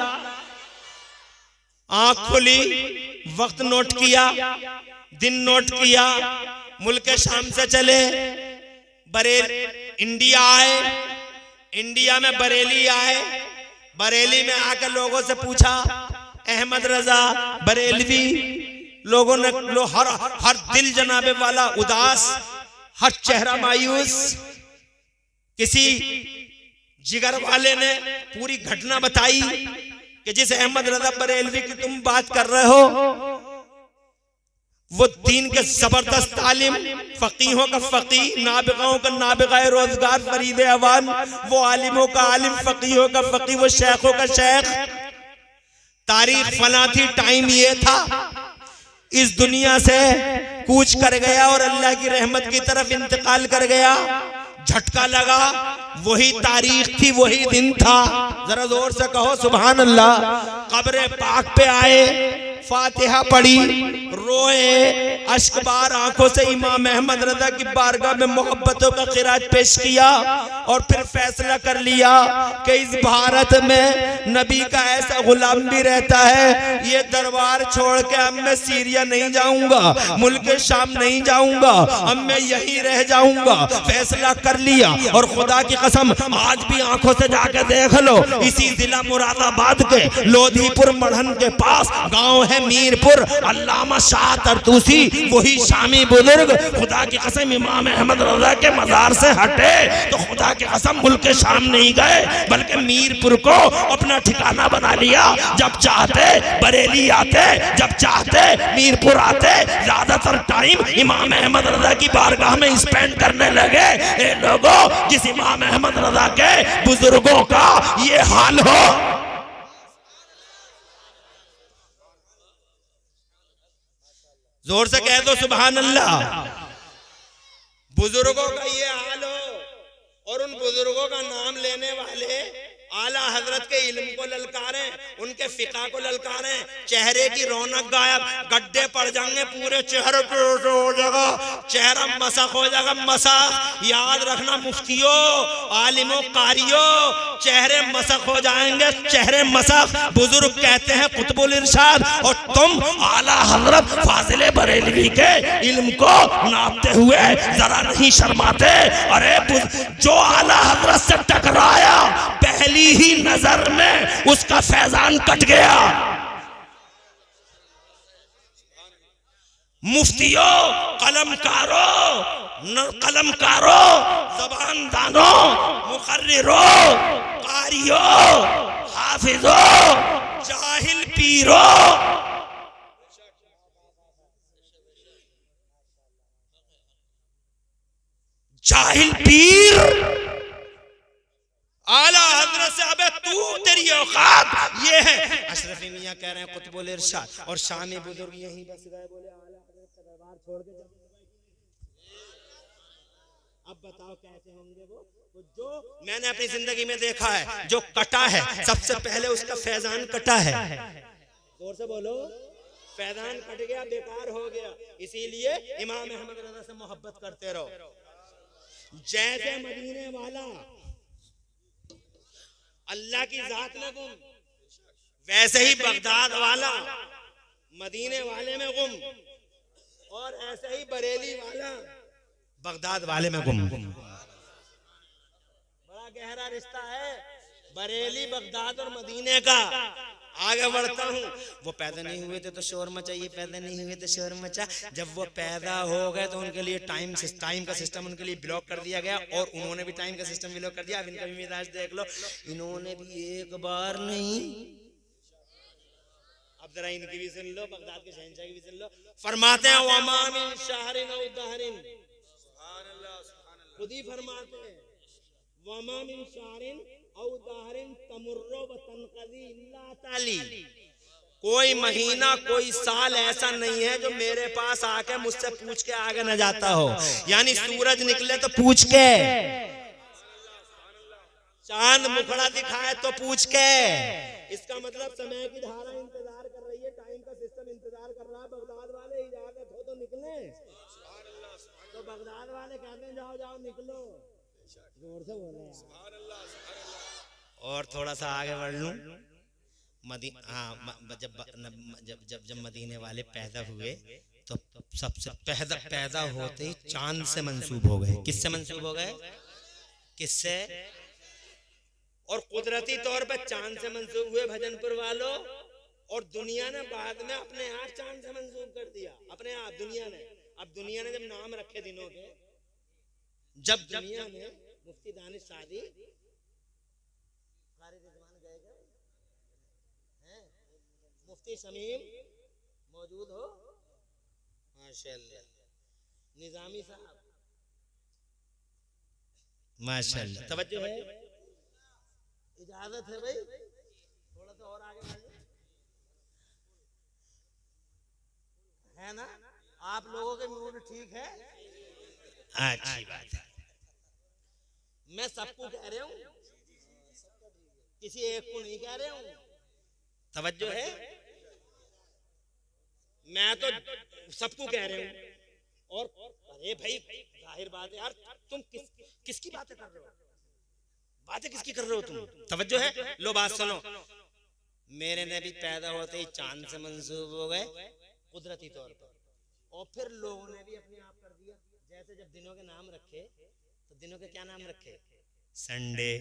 आंख खुली, वक्त नोट किया, दिन नोट किया, मुल्क शाम से चले, इंडिया आए, इंडिया में बरेली आए। बरेली में आकर लोगों से पूछा, अहमद रजा बरेलवी। लोगों ने हर दिल जनाबे वाला उदास, हर चेहरा मायूस। किसी जिगर वाले ने पूरी घटना बताई कि जिस अहमद रजा बरेलवी की तुम बात कर रहे हो, वो दीन के जबरदस्त तालीम, फकीहों का फकीह, नाबिगाओं का नाबिगा रोजगार, फरीद अवान, वो आलिमों का आलिम, फकीहों का फकीह, वो शेखों का शेख। तारीख फना थी, टाइम ये था, इस दुनिया से कूच कर गया और अल्लाह की रहमत की तरफ इंतकाल कर गया। झटका लगा, वही तारीख थी, वही दिन था। जरा जोर से कहो सुभान अल्लाह। कब्र पाक पे आए, फातिहा पढ़ी, रोए, अश्कबार आंखों से इमाम अहमद रजा की बारगाह में मोहब्बतों का खिराज पेश किया और फिर फैसला कर लिया कि इस भारत में नबी का ऐसा गुलाम भी रहता है। ये दरबार छोड़ के अब मैं सीरिया नहीं जाऊंगा, मुल्क शाम नहीं जाऊंगा, अब मैं यहीं रह जाऊंगा। फैसला कर लिया और खुदा की कसम आज भी आंखों से जाके देख लो, इसी जिला मुरादाबाद के लोधीपुर मढ़न के पास गांव है मीरपुर। अल्लामा शाह तरतूसी, वही शामी बुजुर्ग, खुदा की कसम इमाम अहमद रजा के मजार से हटे तो खुदा की कसम मुल्क शाम नहीं गए, बल्कि मीरपुर को अपना ठिकाना बना लिया। जब चाहते बरेली आते, जब चाहते मीरपुर आते। ज्यादातर टाइम इमाम अहमद रजा की बारगाह में स्पेंड करने लगे। ए लोगों, जिस इमाम अहमद रजा के बुजुर्गों का ये हाल हो, जोर से कह दो सुभान अल्लाह। बुजुर्गों का ये हाल हो और उन बुजुर्गों का नाम लेने वाले आला हजरत के इल्म को ललकारें, उनके फिका को ललकारें, चेहरे की रौनक गायब, गड्ढे पड़ जाएंगे पूरे चेहरे पे हो जाएगा, चेहरा मसक हो जाएगा। मसक याद रखना मुफ्तियों, आलिमों, कारियों, चेहरे मसक हो जाएंगे, चेहरे मसक। बुजुर्ग कहते हैं कुतुबुल इरशाद, और तुम आला हजरत फाजिले बरेलवी के इल्म को नापते हुए जरा नहीं शर्माते। अरे जो आला हजरत से टकराया पहली ही नजर में उसका फैजान कट गया। मुफ्तियों, कलमकारों, ज़बान दानों, मुकर्रिरों, कारियों, हाफिजों, जाहिल पीरों, जाहिल पीर आला हजरत से, अबे तू तेरी औकात ये है। अशरफी मियां कह रहे हैं कुतुबुल इरशाद, और शामी बुजुर्ग यहीं बस गए, बोले आला हजरत का दरबार छोड़ के चले। अब बताओ कैसे होंगे वो? तो जो मैंने अपनी जिंदगी में देखा है, जो कटा है सबसे पहले उसका फैजान कटा है। जोर से बोलो, फैजान कट गया, बेकार हो गया। इसीलिए इमाम अहमद रज़ा से मोहब्बत करते रहो। जैसे मदीने वाला अल्लाह की जात में गुम, वैसे ही बगदाद वाला मदीने वाले में गुम, और ऐसे ही बरेली वाला बगदाद वाले में गुम। बड़ा गहरा रिश्ता है बरेली, बगदाद और मदीने का। आगे बढ़ता हूँ। वो पैदा नहीं हुए थे तो शोर मचा, ये पैदा नहीं हुए तो शोर मचा। जब वो पैदा हो गए तो उनके लिए टाइम का सिस्टम उनके लिए ब्लॉक कर दिया गया, और उन्होंने भी टाइम का सिस्टम ब्लॉक कर दिया। अब इनका भी मिजाज देख लो, इन्होंने भी एक बार नहीं, अब जरा इनकी भी सुन लो, बगदाद के शहंशाह की भी सुन लो। फरमाते हैं वमा मिन शहरिन औ दहरिन, खुद ही फरमाते हैं वमा मिन शहरिन औ दहरिन तमुर्रु व तनक़ज़ी इल्ला ताली, कोई महीना कोई साल ऐसा नहीं है जो मेरे पास आके मुझसे पूछ के आगे न जाता हो। यानी सूरज निकले तो पूछ के, चांद मुखड़ा दिखाए तो पूछ के। इसका मतलब समय की धारा इंतजार कर रही है, टाइम का सिस्टम इंतजार कर रहा है। बगदाद वाले इजाजत हो तो निकले, तो बगदाद वाले कहते हैं जाओ जाओ निकलो। जोर से बोले। और थोड़ा सा आगे बढ़ लूं। जब मदीने वाले पैदा हुए तो सबसे पैदा होते ही चांद से मंसूब हो गए। किससे मंसूब हो गए? किससे? और कुदरती तौर पर चांद से मंसूब हुए भजनपुर वालों, और दुनिया ने बाद में अपने आप चांद से मंसूब कर दिया, अपने आप दुनिया ने। अब दुनिया ने जब नाम रखे दिनों के, जब दुनिया ने मुफ्ती दानिश सादी मुफ्ती शमीम मौजूद हो, माशाअल्लाह, निजामी साहब माशाअल्लाह, तवज्जो है, इजाजत है भाई, थोड़ा सा और आगे बढ़िए, है ना? आप लोगों के मूड ठीक है? अच्छी बात है। मैं सबको कह रहा हूँ, किसी एक को नहीं कह रहा हूँ। तवज्जो है? मैं तो सबको कह रहा हूँ। और अरे भाई जाहिर बात है यार, तुम किसकी बातें कर रहे हो? बातें किसकी कर रहे हो तुम? तवज्जो है? लो बात सुनो। मेरे नबी पैदा होते ही चांद से मंसूब हो गए कुदरती तौर पर, और फिर लोगों ने भी अपने आप कर दिया। जैसे जब दिनों के नाम रखे तो दिनों के क्या नाम रखे? Sunday,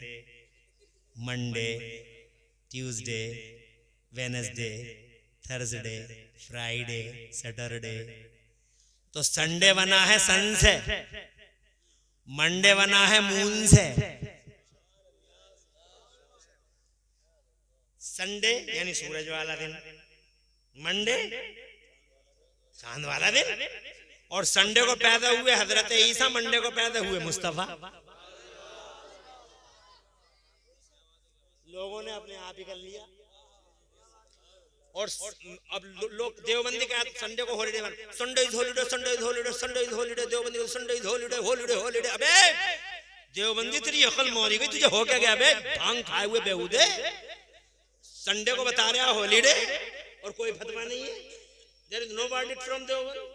Monday, Tuesday, Wednesday, Thursday, Friday, Saturday. तो संडे बना है सन से, मंडे बना है मून से। संडे यानी सूरज वाला दिन, मंडे चांद वाला दिन, और संडे को पैदा हुए हजरत ईसा, मंडे को पैदा हुए मुस्तफा। लोगों ने अपने आप ही कर लिया। और अब लोग देवबंदी का संडे को हॉलीडे बना, Sunday is holiday, Sunday is holiday, Sunday is holiday, Deobandi को Sunday is holiday, holiday holiday. अबे देवबंदी तेरी अकल मोरी गई, तुझे हो क्या गया बे? भांग खाए हुए बेहूदे, संडे को बता रहा हॉलीडे और कोई फतवा नहीं है। There is no verdict from Deoband,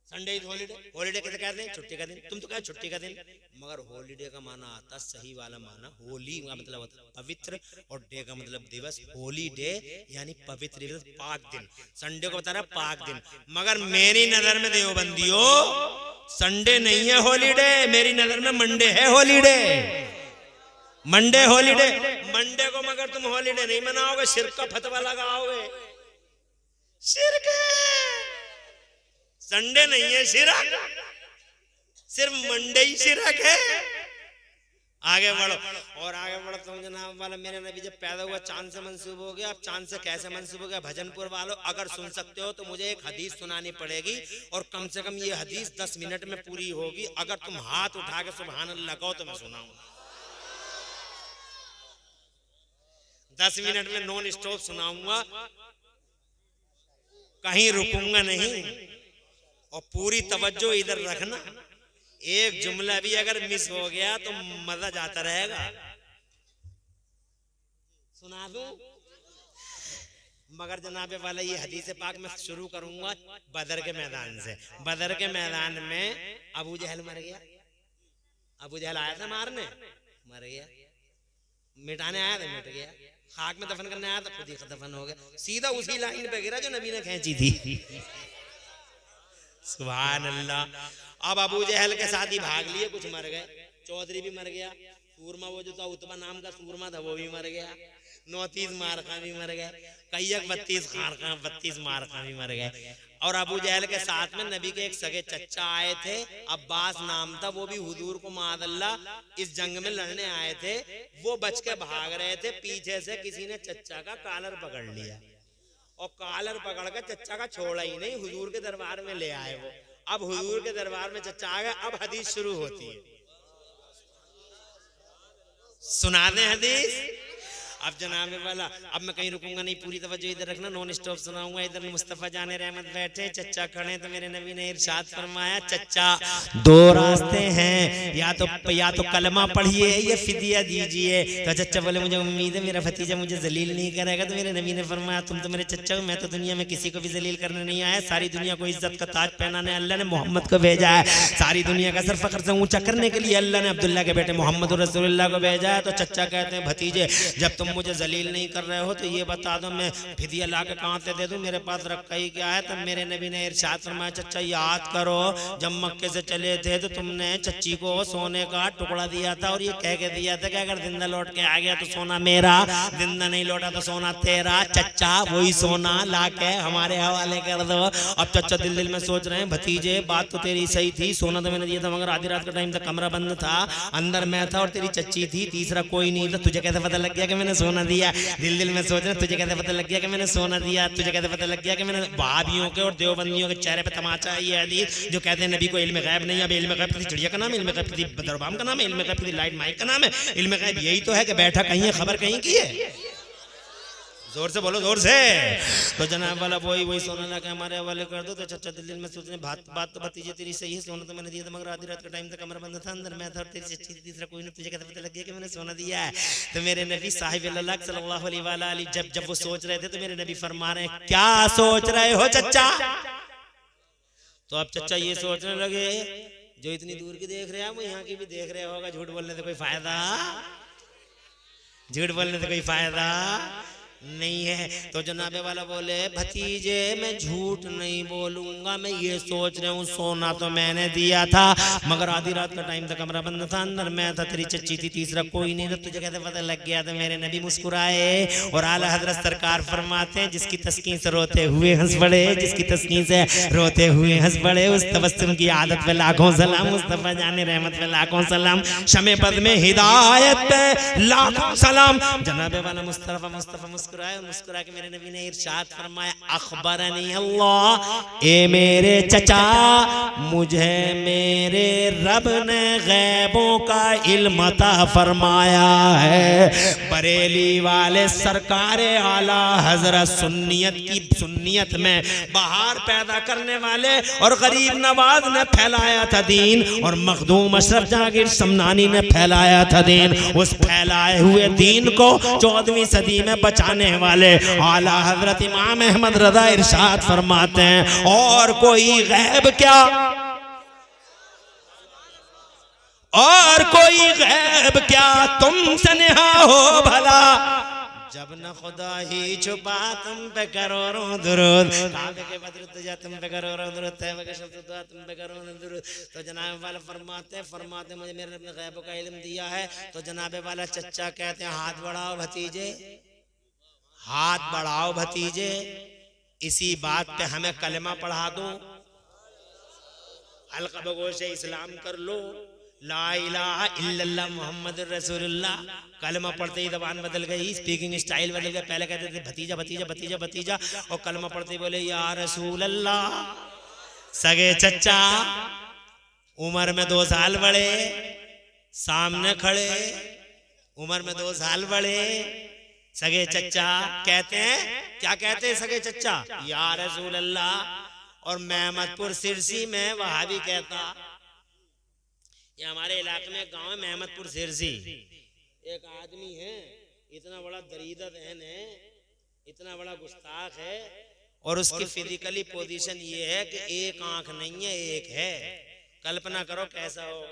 Sunday is holiday. Holiday कैसे कहते हैं? छुट्टी का दिन। तुम तो क्या छुट्टी का दिन, मगर हॉलीडे का माना आता सही वाला माना, होली का मतलब होता है पवित्र और डे का मतलब दिवस। होली डे यानी पवित्र दिवस, पाक दिन। संडे को बता रहा पाक दिन, मगर मेरी नजर में देवबंदियो संडे नहीं है हॉलीडे, मेरी नजर में मंडे है हॉलीडे। मंडे हॉलीडे, मंडे को मगर तुम हॉलीडे नहीं मनाओगे, शिर्क का फतवा लगाओगे। शिर्क संडे नहीं है शिरक, सिर्फ मंडे ही शिरक है। आगे बढ़ो और आगे बढ़ो। तुम जनाब वाला मेरे नबी जब पैदा हुआ चांद से मंसूब हो गया। अब चांद से कैसे मंसूब हो गया? भजनपुर वालों अगर सुन सकते हो तो मुझे एक हदीस सुनानी पड़ेगी और कम से कम ये हदीस 10 मिनट में पूरी होगी। अगर तुम हाथ उठा के सुभान अल्लाह कहो तो मैं सुनाऊंगा। 10 मिनट में नॉन स्टॉप सुनाऊंगा, कहीं रुकूंगा नहीं और पूरी तवज्जो इधर रखना। एक जुमला भी अगर मिस हो गया तो मजा जाता रहेगा। सुना दूं? मगर जनाबे वाला ये हदीस पाक में शुरू करूंगा बदर के मैदान से। बदर के मैदान में अबू जहल मर गया। अबू जहल आया था मारने, मर गया। मिटाने आया था, मिट गया। खाक में दफन करने आया था, खुद ही दफन हो गया। सीधा उसी लाइन पे गिरा जो नबी ने खींची थी। सुभान अल्लाह। अब अबू जहल के साथ ही भाग लिए, कुछ मर गए। चौधरी भी मर गया, सूरमा वो जो था उतबा नाम का सूरमा था वो भी मर गया। 39 मारखा भी मर गए। कैयक 32 मारखा भी मर गए। और अबू जहल के साथ में नबी के एक सगे चच्चा आए थे, अब्बास नाम था, वो भी हुजूर को मादल्ला इस जंग में लड़ने आए थे। वो बच के भाग रहे थे, पीछे से किसी ने चच्चा का कालर पकड़ लिया और कालर पकड़ कर चच्चा का छोड़ा ही नहीं, हुजूर के दरबार में ले आए वो। अब हुजूर के दरबार में चच्चा आ गया। अब हदीस शुरू होती है, सुना दें हदीस। अब जनाबे वाला अब मैं कहीं रुकूंगा नहीं, पूरी तवज्जो इधर रखना, नॉन स्टॉप सुनाऊंगा। इधर मुस्तफा जाने रहमत बैठे, चच्चा खड़े तो मेरे नबी ने इरशाद फरमाया, चच्चा दो रास्ते हैं, या तो कलमा पढ़िए या फिदिया दीजिए। तो चच्चा बोले मुझे उम्मीद है मेरा भतीजा मुझे जलील नहीं करेगा। तो मेरे नबी ने फरमाया तुम तो मेरे चच्चा हो, मैं तो दुनिया में किसी को भी जलील करने नहीं आया। सारी दुनिया को इज्जत का ताज पहनाने अल्लाह ने मोहम्मद को भेजा है। सारी दुनिया का सर फख्र से ऊंचा करने के लिए अल्लाह ने अब्दुल्ला के बेटे मोहम्मद रसूलुल्लाह को भेजा है। तो चच्चा कहते हैं भतीजे जब तुम मुझे जलील नहीं कर रहे हो तो ये बता दो मैं फिदिया ला के कहां से दे दूं, मेरे पास रखा ही क्या है। तब मेरे नबी ने इरशाद फरमाया, चच्चा याद करो जब मक्के से चले थे तो तुमने चच्ची को सोने का टुकड़ा दिया था और ये कह के दिया था कि अगर जिंदा लौट के आ गया तो सोना मेरा, जिंदा नहीं लौटा तो सोना तेरा। चच्चा वही सोना ला के हमारे हवाले कर दो। अब चच्चा दिल में सोच रहे हैं भतीजे बात तो तेरी सही थी, सोना तो मैंने दिया था मगर आधी रात का टाइम था, कमरा बंद था, अंदर मैं था और तेरी चच्ची थी, तीसरा कोई नहीं था। तुझे कैसे पता लग गया कि मैंने सोना दिया? दिल में सोच रहे तुझे कैसे पता लग गया कि मैंने सोना दिया? तुझे कैसे पता लग गया कि मैंने? भाभियों के और देवबंदियों के चेहरे पे तमाचा है ये हदीस जो कहते हैं नबी को इल्म गैब नहीं। अब इल्म गैब किसी चिड़िया का नाम है, इल्म गैब किसी दरबाम का नाम है, इल्म गैब किसी लाइट माइक का नाम है। इल्म गैब यही तो है कि बैठा कहीं है, खबर कहीं की है। जोर से बोलो, जोर से। तो जनाब वाला वही सोना ला के हमारे हवाले कर दो। तो चच्चा दिल में सोचने बात तो भतीजे तेरी सही है, सोना तो मैंने दिया था मगर आधी रात का टाइम था, कमरा बंद था, अंदर मैं था और तेरी चच्ची थी, तीसरा कोई नहीं। तुझे कैसे पता लग गया कि मैंने सोना दिया है? तो मेरे नबी साहिब सल्लल्लाहु अलैहि जब वो सोच रहे थे तो मेरे नबी फरमा रहे हैं, क्या सोच रहे हो चच्चा? तो अब चच्चा ये सोचने लगे जो इतनी दूर की देख रहे हैं वो यहाँ की भी देख रहे होगा, झूठ बोलने से कोई फायदा, झूठ बोलने से कोई फायदा नहीं है। तो जनाबे वाला बोले भतीजे मैं झूठ नहीं बोलूंगा, मैं ये सोच रहा हूँ सोना तो मैंने दिया था मगर आधी रात का टाइम था, कमरा बंद था, अंदर मैं था, तेरी चच्ची थी, तीसरा कोई नहीं था। तुझे कैसे पता लग गया? तो मेरे नबी मुस्कुराए और आला हजरत सरकार फरमाते हैं जिसकी तस्कीन से रोते हुए हंस पड़े, जिसकी तस्कीन से रोते हुए हंस पड़े, उस तबस्सुम की आदत पे लाखों सलाम, मुस्तफा जाने रहमत पे लाखों सलाम, शमे पद में हिदायत पे लाखों सलाम। जनाबे वाला मुस्तफा मुस्कुराए और मुस्कुरा के मेरे नबी ने इरशाद फरमाया, अखबरनी अल्लाह, ए मेरे चचा, मुझे मेरे रब ने गैबों का इल्म अता फरमाया है। बरेली वाले सरकार आला हजरत सुन्नियत में बहार पैदा करने वाले और गरीब नवाज ने फैलाया था दीन, और मखदूम अशरफ जहांगीर समनानी ने फैलाया था दीन। उस फैलाए हुए दीन को 14वीं सदी में बचाने वाले आला हजरत इमाम अहमद रजा इरशाद फरमाते हैं, और कोई गैब क्या, और कोई गैब क्या तुमसे नेहा हो भला, जब न खुदा ही छुपा तुम पे करोड़ों दुरूद, काबे के बदर तुझा तुम पे करोड़ों दुरूद, तैयबा के शब्द दुआ तुम पे करोड़ों दुरूद। तो जनाब वाला फरमाते मुझे मेरे रब ने गैब का इल्म दिया है। तो जनाबे वाला चच्चा कहते हैं, हाथ बढ़ाओ भतीजे, हाथ बढ़ाओ भतीजे, इसी बात पे हमें कलमा पढ़ा दो, हल्का बगोश इस्लाम कर लो, ला इलाहा इल्लल्लाह मुहम्मदुर रसूलुल्लाह। कलमा पढ़ते ही ज़बान बदल गई, स्पीकिंग स्टाइल बदल गया। पहले कहते थे भतीजा भतीजा भतीजा भतीजा, और कलमा पढ़ते ही बोले या रसूल अल्लाह। सगे चच्चा उम्र में 2 साल बड़े, सामने खड़े, उम्र में 2 साल बड़े, सगे चच्चा कहते हैं, क्या कहते हैं सगे चच्चा, या रसूल अल्लाह। और महमदपुर सिरसी में वहाबी कहता, ये हमारे इलाके में गांव है महमदपुर सिरसी, एक आदमी है, इतना बड़ा दरीदा दहन है, इतना बड़ा गुस्ताख है, और उसकी फिजिकली पोजीशन ये है कि एक आंख नहीं है, एक है। कल्पना करो कैसा हो।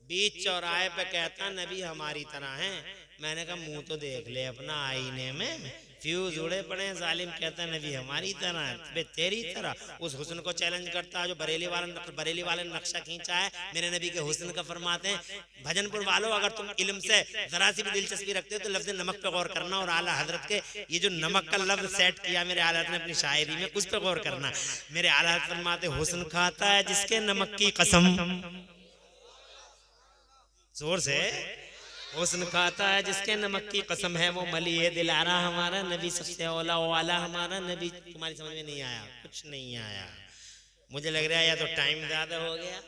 बीच चौराहे पे कहता, नबी हमारी तरह है। मैंने कहा मुंह तो देख ले अपना आईने में, फ्यूज उड़े पड़े हैं। जालिम कहता है नबी हमारी तरह है, बे तेरी तरह। उस हुस्न को चैलेंज करता है जो बरेली वाले ने नक्शा खींचा है मेरे नबी के हुस्न का। फरमाते हैं, भजनपुर वालों, अगर तुम इल्म से जरा सी भी दिलचस्पी रखते हो तो लफ्ज नमक पे गौर करना, और आला हजरत के ये जो नमक का लफ्ज सेट किया मेरे आला हजरत ने अपनी शायरी में, उस पर गौर करना। मेरे आला हजरत फरमाते, हुस्न खाता है जिसके नमक की कसम, जोर से, हुस्न खाता है जिसके नमक की कसम है, वो मली है दिलारा हमारा नबी, सबसे औला वाला हमारा नबी। तुम्हारी समझ में नहीं आया, कुछ नहीं आया। मुझे लग रहा है या तो टाइम ज्यादा हो गया,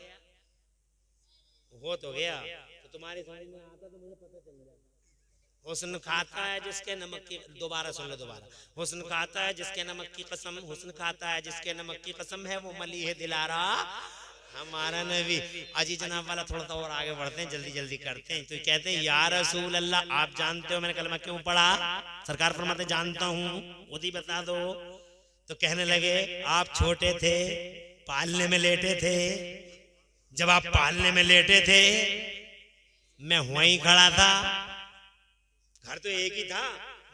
हो तो गया, तो तुम्हारी समझ में आता तो मुझे पता चल जाता। हुस्न खाता है जिसके नमक की, दोबारा सुन लो दोबारा। हुस्न खाता है जिसके नमक की कसम, हुस्न खाता है जिसके नमक की कसम है, वो मली है दिलारा हमारा नबी। अजी जनाब वाला थोड़ा सा और आगे बढ़ते हैं, जल्दी जल्दी करते हैं। तो कहते हैं, या रसूल अल्लाह, आप जानते हो मैंने कलमा क्यों पढ़ा? सरकार फरमाते, जानता हूँ, खुद ही बता दो। तो कहने लगे, आप छोटे थे, पालने में लेटे थे, जब आप पालने में लेटे थे मैं वहीं खड़ा था, घर तो एक ही था,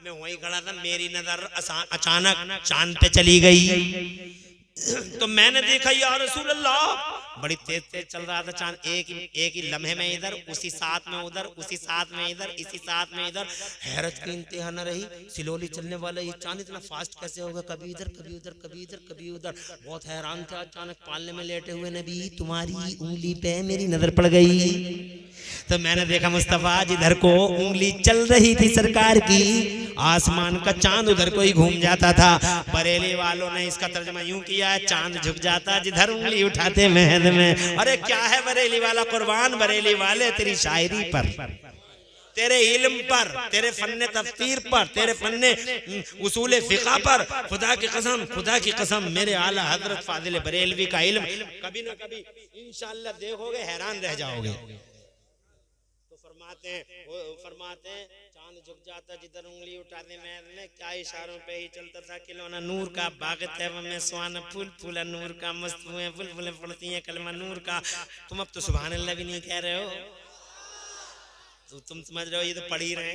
मैं वहीं खड़ा था, मेरी नजर अचानक चांद पे चली गई। तो मैंने देखा या रसूल अल्लाह, बड़ी तेज तेज चल रहा था चांद, एक ही लम्हे में इधर, उसी साथ में उधर, उसी साथ में इधर, इसी साथ में इधर। हैरत की इंतहा न रही, स्लोली चलने वाला ये चांद इतना फास्ट कैसे होगा, कभी इधर कभी उधर, कभी इधर कभी उधर। बहुत हैरान था। अचानक पालने में लेटे हुए नबी, तुम्हारी उंगली पे मेरी नजर पड़ गई। तो मैंने देखा मुस्तफा जिधर को उंगली चल रही थी सरकार की, आसमान का चांद उधर को ही घूम जाता था। बरेली वालों ने इसका तर्जुमा यूं किया है, चांद झुक जाता जिधर उंगली उठाते महद में। अरे क्या है बरेली वाला कुर्बान, बरेली वाले तेरी शायरी पर, तेरे इल्म पर, तेरे फन्ने तफसीर पर, तेरे फन्ने उसूले फिक़ा पर, खुदा की कसम, खुदा की कसम, मेरे आला हजरत फाजिल बरेलवी का इल्म कभी ना कभी इंशाअल्लाह देखोगे, हैरान रह जाओगे। फरमाते हैं चांद झुक जाता जिधर उंगली उठाते में, क्या इशारों पे ही चलता था। खिलौना नूर का बाग तैब में सुहाना फूल फूला नूर का, मस्त हुए बुलबुलें पड़ती हैं कलमा नूर का। तुम अब तो सुभान अल्लाह भी नहीं कह रहे हो, तो तुम समझ रहे हो ये तो पढ़ ही रहे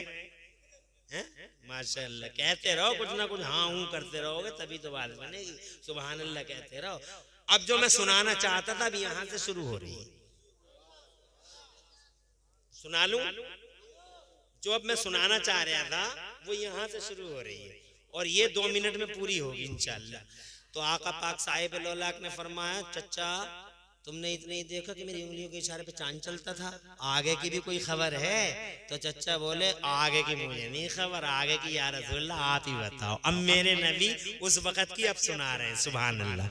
हैं। माशाअल्लाह, कहते रहो कुछ ना कुछ, हाँ हूँ करते रहोगे तभी तो बात बनेगी। सुभान अल्लाह कहते रहो। अब जो मैं सुनाना चाहता था, अब यहाँ से शुरू हो रही है, सुना लूं। जो अब मैं सुनाना चाह रहा था वो यहाँ से शुरू हो रही है, और ये 2 मिनट में पूरी होगी इंशाअल्लाह। तो आका पाक साहिब लौलाक ने फरमाया, चचा तुमने इतने ही देखा कि मेरी उंगलियों के इशारे पे चांद चलता था, आगे की भी कोई खबर है? तो चचा बोले आगे की मुझे नहीं खबर, आगे की या रसूलल्लाह आप ही बताओ। अब मेरे नबी उस वक्त की अब सुना रहे हैं, सुभान अल्लाह।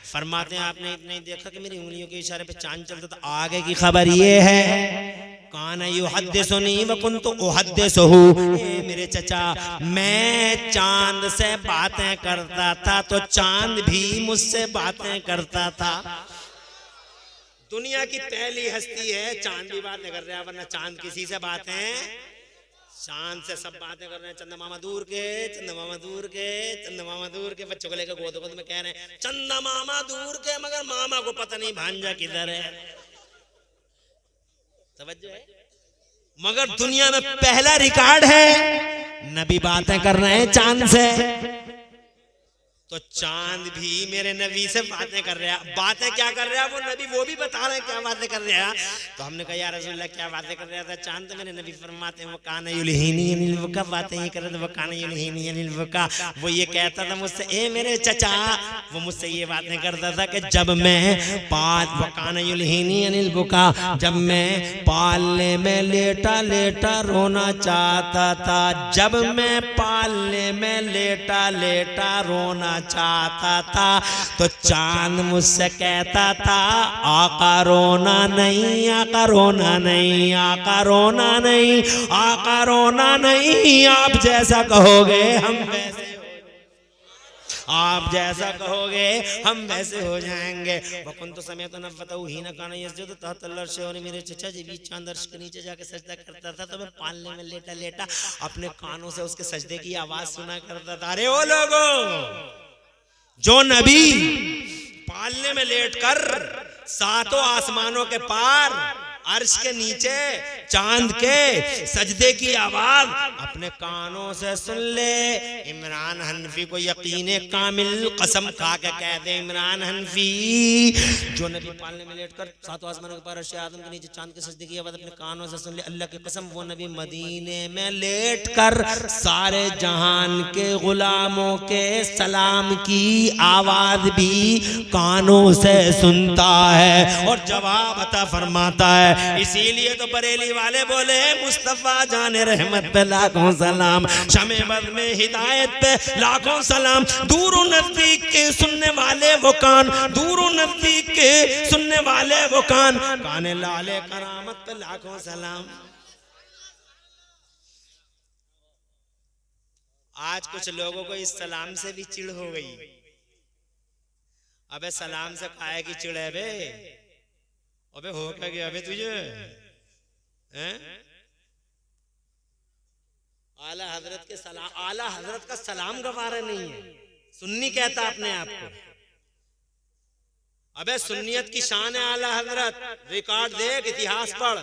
फरमाते हैं आपने इतने ही देखा कि मेरी उंगलियों के इशारे पे चांद चलता था, आगे की खबर ये है कान युहद्दिसुनी व कुन्तु उहद्दिसुहु, मेरे चचा मैं चांद से बातें करता था तो चांद भी मुझसे बातें करता था। दुनिया की पहली हस्ती है, चांद भी बातें कर रहा है, वरना चांद किसी से बातें, चांद से सब बातें कर रहे हैं। चंदा मामा दूर के, चंदा मामा दूर के, चंदा मामा दूर के, बच्चों को लेकर गोद गोद में कह रहे हैं चंदा मामा दूर के, मगर मामा को पता नहीं भांजा किधर है। समझो है? मगर दुनिया में पहला रिकॉर्ड है, नबी बातें कर रहे हैं चांद से, तो चांद भी मेरे नबी से बातें कर रहा है। बातें क्या कर रहा है वो नबी, वो भी बता रहे हैं क्या बातें कर रहा है। तो हमने कहा या रसूलल्लाह क्या बातें कर रहा था चांद? तो मेरे नबी फरमाते हैं वो कान युलहिनी अनिल वका, बातें ये कर रहे थे वो कान युलहिनी अनिल वका। वो ये कहता था मुझसे, ए मेरे चचा, वो मुझसे ये बातें करता था कि जब मैं कान युलहिनी अनिल वका, जब मैं पालने में लेटा लेटा रोना चाहता था, जब मैं पालने में लेटा लेटा रोना चाहता था, तो चांद मुझसे कहता था आका रोना नहीं, आका रोना नहीं, आका रोना नहीं, आका रोना नहीं, आप जैसा कहोगे हम वैसे, आप जैसा कहोगे हम वैसे हो जाएंगे। वकुन तो समय तो नफ़तहु ही न कान यसजुद तहत अर्श, और मेरे चचा जी भी चांद अर्श के नीचे जाके सजदा करता था, तो मैं पालने में लेटा लेटा अपने कानों से उसके सजदे की आवाज सुना करता था। अरे ओ लोगों, जो नबी पालने में लेटकर सातों आसमानों के पार अर्श के नीचे चांद के सजदे की आवाज अपने कानों से सुन ले, इमरान हनफी को यकीन कामिल कसम खा के कह दे, इमरान हनफी जो नबी पालने में लेटकर सातों आसमानों के पार अर्श आदम के नीचे चांद के सजदे की आवाज अपने कानों से सुन ले, अल्लाह की कसम वो नबी मदीने में लेटकर सारे जहान के गुलामों के सलाम की आवाज भी कानों से सुनता है और जवाब अता फरमाता है। इसीलिए तो बरेली वाले बोले मुस्तफा जाने रहमत पे लाखों सलाम, शमे बद में हिदायत पे लाखों सलाम, दूर नजदीक के सुनने वाले वो कान, दूर नजदीक के सुनने वाले वो कान, काने लाले करामत पे लाखों सलाम। आज कुछ लोगों को इस सलाम से भी चिढ़ हो गई। अबे सलाम से काहे की चिढ़ है बे? अबे हो क्या गया अबे तुझे? आला हजरत के सलाम, आला हजरत का सलाम गवारा नहीं है, सुन्नी कहता अपने आप को। अबे सुन्नियत की शान है आला हजरत, रिकॉर्ड देख, इतिहास पढ़,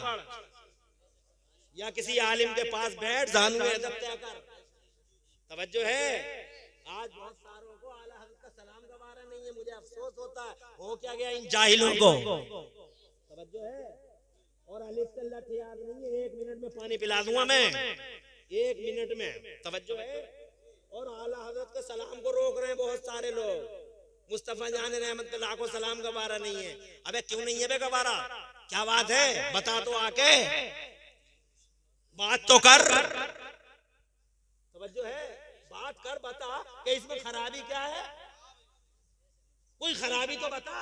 या किसी आलिम के पास बैठ, जानू अदब तय कर। तवज्जो है? आज बहुत सारों को आला हजरत का सलाम गवारा नहीं है, मुझे अफसोस होता है। हो क्या गया इन जाहिलों को? तवज्जो है? और अलिफ से लठ याद नहीं है, 1 मिनट में पानी पिला दूंगा मैं, 1 मिनट में। तवज्जो है? और आला हजरत के सलाम को रोक रहे हैं बहुत सारे लोग। मुस्तफा जाने रहमत पे लाखों सलाम गवारा नहीं है। अबे क्यों नहीं है बे गवारा? क्या बात है? बता तो आके, बात तो कर। तवज्जो है? बात कर, बता कि इसमें खराबी क्या है, कोई खराबी तो बता।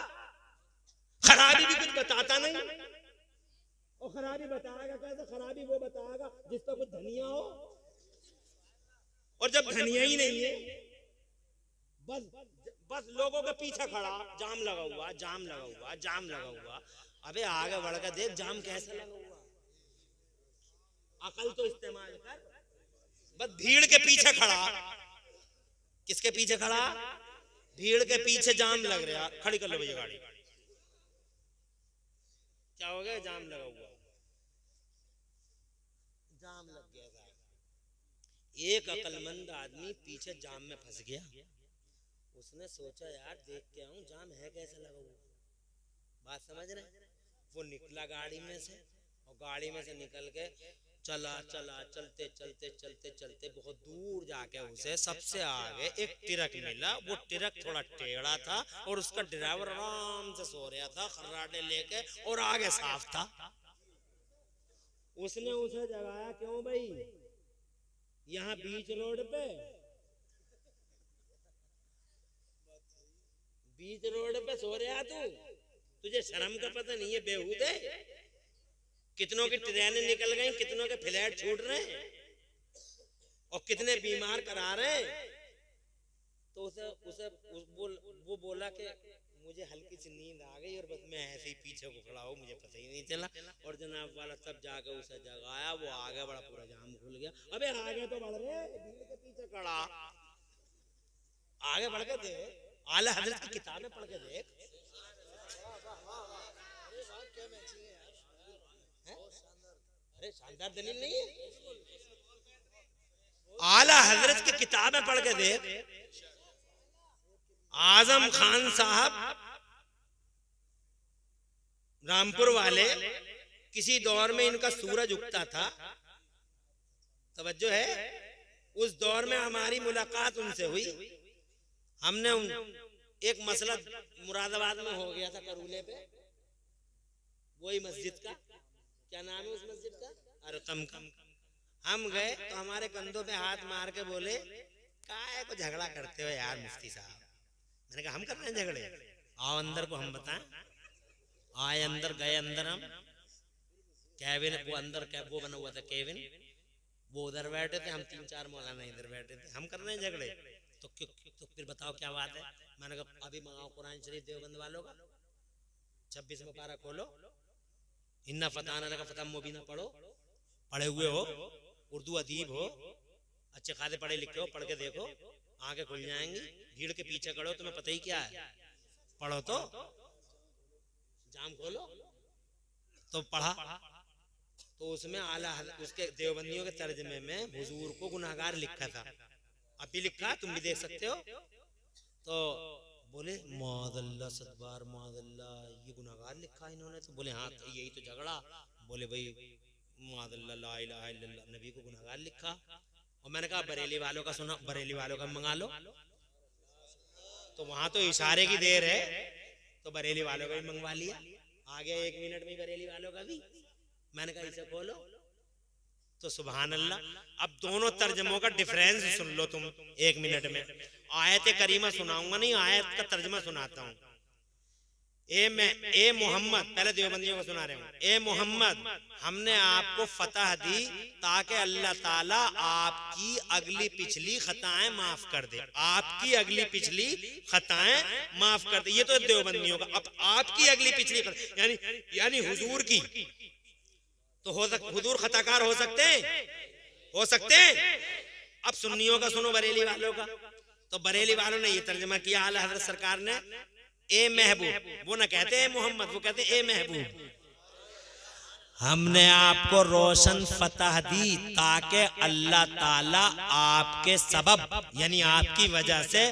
खराबी भी कुछ बताता नहीं, और खराबी बताएगा कैसे? खराबी वो बताएगा जिसका कुछ धनिया हो, और जब धनिया ही नहीं है, बस लोगों के पीछे खड़ा, जाम लगा हुआ, जाम लगा हुआ, जाम लगा हुआ। अबे आगे बढ़कर देख जाम कैसे लगा हुआ, अकल तो इस्तेमाल कर। बस भीड़ के पीछे खड़ा, किसके पीछे खड़ा? भीड़ के पीछे जाम लग रहा। खड़ी कर लो भैया गाड़ी। क्या हो गया? जाम लगा हुआ, जाम लग गया था। एक अकलमंद आदमी पीछे जाम में फंस गया। उसने सोचा यार देख के आऊं जाम है कैसे लगा हुआ। बात समझ रहे? वो निकला गाड़ी में से, और गाड़ी में से निकल के चला चला चलते चलते चलते चलते बहुत दूर जाके उसे सबसे आगे एक ट्रक मिला। वो ट्रक थोड़ा टेढ़ा था और उसका ड्राइवर आराम से सो रहा था खर्राटे लेके और आगे साफ था। उसने उसे जगाया, क्यों भाई यहाँ बीच रोड पे सो रहा तू? तुझे शर्म का पता नहीं है बेहूदे? कितनों की ट्रेनें निकल गई, कितनों के फ्लैट छूट रहे हैं और कितने बीमार करा रहे हैं। तो वो बोला कि मुझे हल्की सी नींद आ गई और बस मैं ऐसे ही पीछे को खड़ा हूँ, मुझे पता ही नहीं चला। और जनाब वाला सब जाके उसे जगाया, वो आगे बढ़ा, पूरा जाम खुल गया। अबे आगे तो बढ़ रहे, भीड़ के पीछे खड़ा, आगे बढ़ के देख, आला हजरत की किताबें पढ़ के देख। अरे शानदार दलील नहीं है? आला हजरत की किताबें पढ़ के देख। आजम खान साहब रामपुर वाले, किसी दौर में इनका सूरज उगता था, तवज्जो है। उस दौर में हमारी मुलाकात उनसे हुई। हमने एक मसला मुरादाबाद में हो गया था, करूले पे, वही मस्जिद का, क्या नाम है उस मस्जिद का? अरकम का। हम गए तो हमारे कंधों पे हाथ मार के बोले, काहे को झगड़ा करते हो यार मुफ्ती साहब? मैंने कहा हम कर रहे हैं झगड़े, आओ अंदर को हम बताएं। आए अंदर, गए अंदर, हम कैबिन, वो अंदर वो बना हुआ था केबिन, वो उधर बैठे थे, हम 3-4 मौलाना इधर बैठे थे। हम कर रहे हैं झगड़े, तो फिर बताओ क्या बात है? मैंने कहा अभी मंगाओ कुरान शरीफ देवबंद वालों का, 26वां पारा खोलो, इन्ना फताना लगा फतम मुबीना पढ़ो, पढ़े हुए हो, उर्दू अदीब हो, अच्छे खासे पढ़े लिखे हो, पढ़ के देखो, आंखें खुल जाएंगी। भीड़ के पीछे खड़ो, तुम्हें पता ही क्या है, पढ़ो तो, जाम खोलो। तो पढ़ा, तो उसमें आला उसके देवबंदियों के तर्जमे में हुजूर को गुनाहगार लिखा था, अभी लिखा, तुम भी देख सकते हो। तो बोले मादल्ला सदबार मादल्ला, ये गुनाहगार लिखा इन्होंने? तो बोले हाँ, तो यही तो झगड़ा। बोले भाई मादल्ला ला इलाहा इल्लल्लाह, नबी को गुनाहगार लिखा। और मैंने कहा बरेली वालों का सुना, बरेली वालों का मंगा लो। तो वहां तो इशारे की देर है, तो बरेली वालों का भी मंगवा लिया। आगे 1 मिनट में बरेली वालों का भी। मैंने कहा इसे खोलो, तो सुभान अल्लाह। अब दोनों तर्जमों का डिफरेंस सुन लो तुम 1 मिनट में। आयत करीमा सुनाऊंगा नहीं, आयत का तर्जमा सुनाता हूँ। ए मोहम्मद, पहले देवबंदियों को सुना रहे हूँ। ए मोहम्मद, हमने आपको फतह दी ताकि अल्लाह ताला आपकी अगली पिछली खताएं माफ कर दे, आपकी अगली पिछली खताएं माफ कर दे। ये तो देवबंदियों का। अब आपकी अगली पिछली यानी हुजूर की, तो हुजूर खताकार हो सकते हैं, हो सकते हैं। अब सुन्नियों का सुनो, बरेली वालों का। तो बरेली वालों ने ये तर्जमा किया आला हज़रत सरकार ने, ए महबूब, वो ना कहते ए मोहम्मद, वो कहते ए महबूब, हमने आपको रोशन फतह दी ताकि अल्लाह ताला आपके सबब यानी आपकी वजह से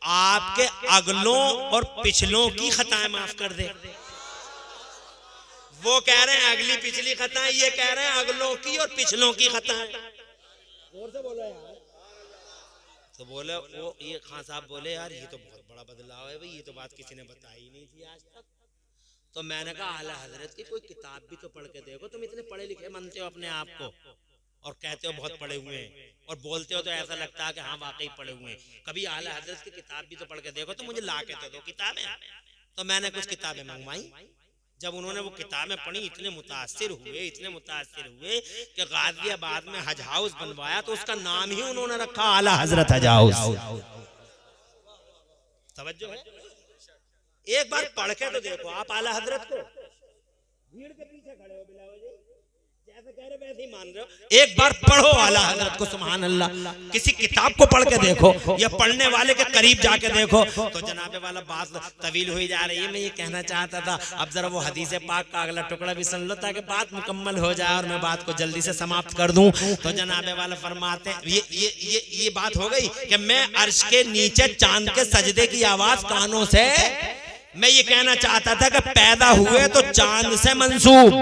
आपके अगलों और पिछलों की खताएं माफ कर दे। वो कह रहे हैं अगली पिछली खताएं, ये कह रहे हैं अगलों की और पिछलों की खताएं। जोर से बोलो यार। तो बोले वो, ये खान साहब बोले यार ये तो बहुत बड़ा बदलाव है भाई, ये तो बात किसी ने बताई नहीं थी आज तक। तो मैंने कहा आला हजरत की कोई किताब भी तो पढ़ के देखो। तुम इतने पढ़े लिखे मानते हो अपने आप को और कहते हो बहुत पढ़े हुए हैं, और बोलते हो तो ऐसा लगता है कि हाँ वाकई पढ़े हुए हैं। कभी आला हजरत की किताब भी तो पढ़ के देखो। तो मुझे ला के तो दो किताबें। तो मैंने कुछ किताबें मंगवाई। जब उन्होंने वो किताबें पढ़ी, इतने मुतासिर हुए कि गाजियाबाद में हज हाउस बनवाया, तो उसका नाम ही उन्होंने रखा आला हजरत हज हाउस। तवज्जो है? एक बार पढ़ के तो देखो आप आला हजरत को। भीड़ के पीछे खड़े हो बिलावल जी, जैसे कह रहे वैसे ही मान रहे हो। एक बार पढ़ो आला हजरत को, सुभान अल्लाह। किसी किताब को पढ़ के देखो या पढ़ने वाले के करीब जाके देखो। तो जनाबे वाला बात तवील हुई जा रही है, मैं ये कहना चाहता था अब जरा वो हदीस पाक का अगला टुकड़ा भी सुन लो ताकि बात मुकम्मल हो जाए और मैं बात को जल्दी से समाप्त कर दूं। तो जनाबे वाला फरमाते हैं, ये बात हो गई कि मैं अर्श के नीचे चांद के सजदे की आवाज कानों से मैं ये कहना चाहता था कि पैदा हुए तो चांद से मंसूब।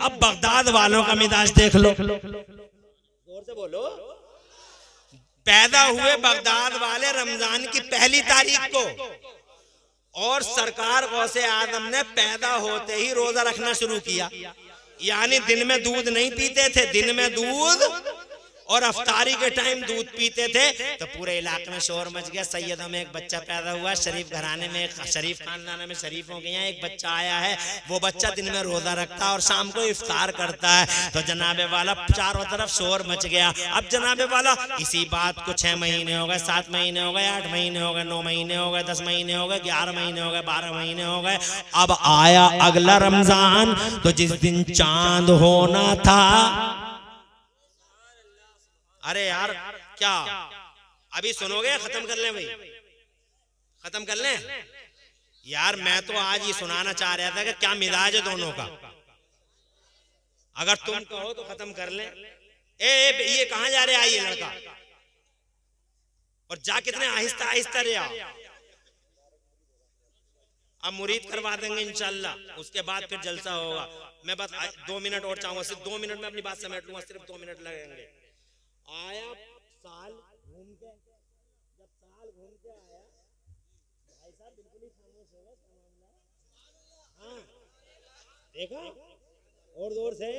अब बगदाद वालों का मिजाज देख लो, जोर से बोलो। पैदा हुए बगदाद वाले रमजान की पहली तारीख को, और सरकार गौसे आदम ने पैदा होते ही रोजा रखना शुरू किया। यानी दिन में दूध नहीं पीते थे, दिन में दूध और अफ्तारी के टाइम दूध पीते थे। तो पूरे इलाके में शोर मच गया, सैयदों में एक बच्चा पैदा हुआ, शरीफ घराने में, शरीफ खानदान में शरीफों के यहाँ एक बच्चा आया है। वो बच्चा दिन में रोजा रखता है और शाम को इफ्तार करता है। तो जनाबे वाला चारों तरफ शोर मच गया। अब जनाबे वाला इसी बात को 6 महीने हो गए, 7 महीने हो गए, 8 महीने हो गए, 9 महीने हो गए, 10 महीने हो गए, 11 महीने हो गए, 12 महीने हो गए। अब आया अगला रमजान, तो जिस दिन चांद होना था, अरे यार क्या अभी सुनोगे? खत्म कर लें भाई, खत्म कर लें यार। मैं तो आज ये सुनाना चाह रहा था कि क्या मिजाज है दोनों का। अगर तुम कहो तो खत्म कर लें। ये कहां जा रहे? आइए लड़का, और जा कितने आहिस्ता आहिस्ता रे आओ। अब मुरीद करवा देंगे इंशाल्लाह, उसके बाद फिर जलसा होगा। मैं बस 2 मिनट और चाहूंगा, सिर्फ 2 मिनट में अपनी बात समेट लूंगा, सिर्फ 2 मिनट लगेंगे। आया साल घूम के, जब साल घूम के आया, भाई साहब बिल्कुल ही खामोश हो गए। हाँ देखा, और जोर से।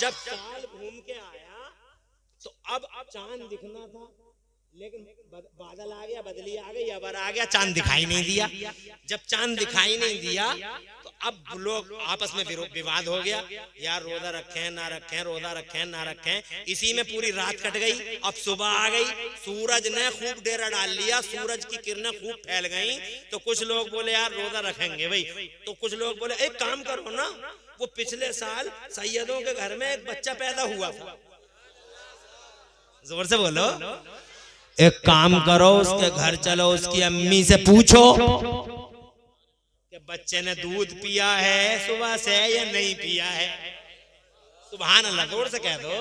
जब साल घूम के आया तो अब चांद दिखना था, लेकिन बादल आ गया, बदली आ गई, अबर आ गया, चांद दिखाई नहीं दिया। जब चांद दिखाई नहीं दिया तो अब लोग आपस में विवाद हो गया, यार रोजा रखें ना रखें, रोजा रखें ना रखें। इसी में पूरी रात कट गई। अब सुबह आ गई, सूरज ने खूब डेरा डाल लिया, सूरज की किरणें खूब फैल गई। तो कुछ लोग बोले यार रोजा रखेंगे भाई, तो कुछ लोग बोले एक काम करो ना, वो पिछले साल सैयदों के घर में एक बच्चा पैदा हुआ था, जोर से बोलो, एक काम करो, उसके घर चलो, उसकी अम्मी से पूछो कि बच्चे ने दूध पिया है सुबह से या नहीं पिया है। सुभान अल्लाह, जोर से कह दो।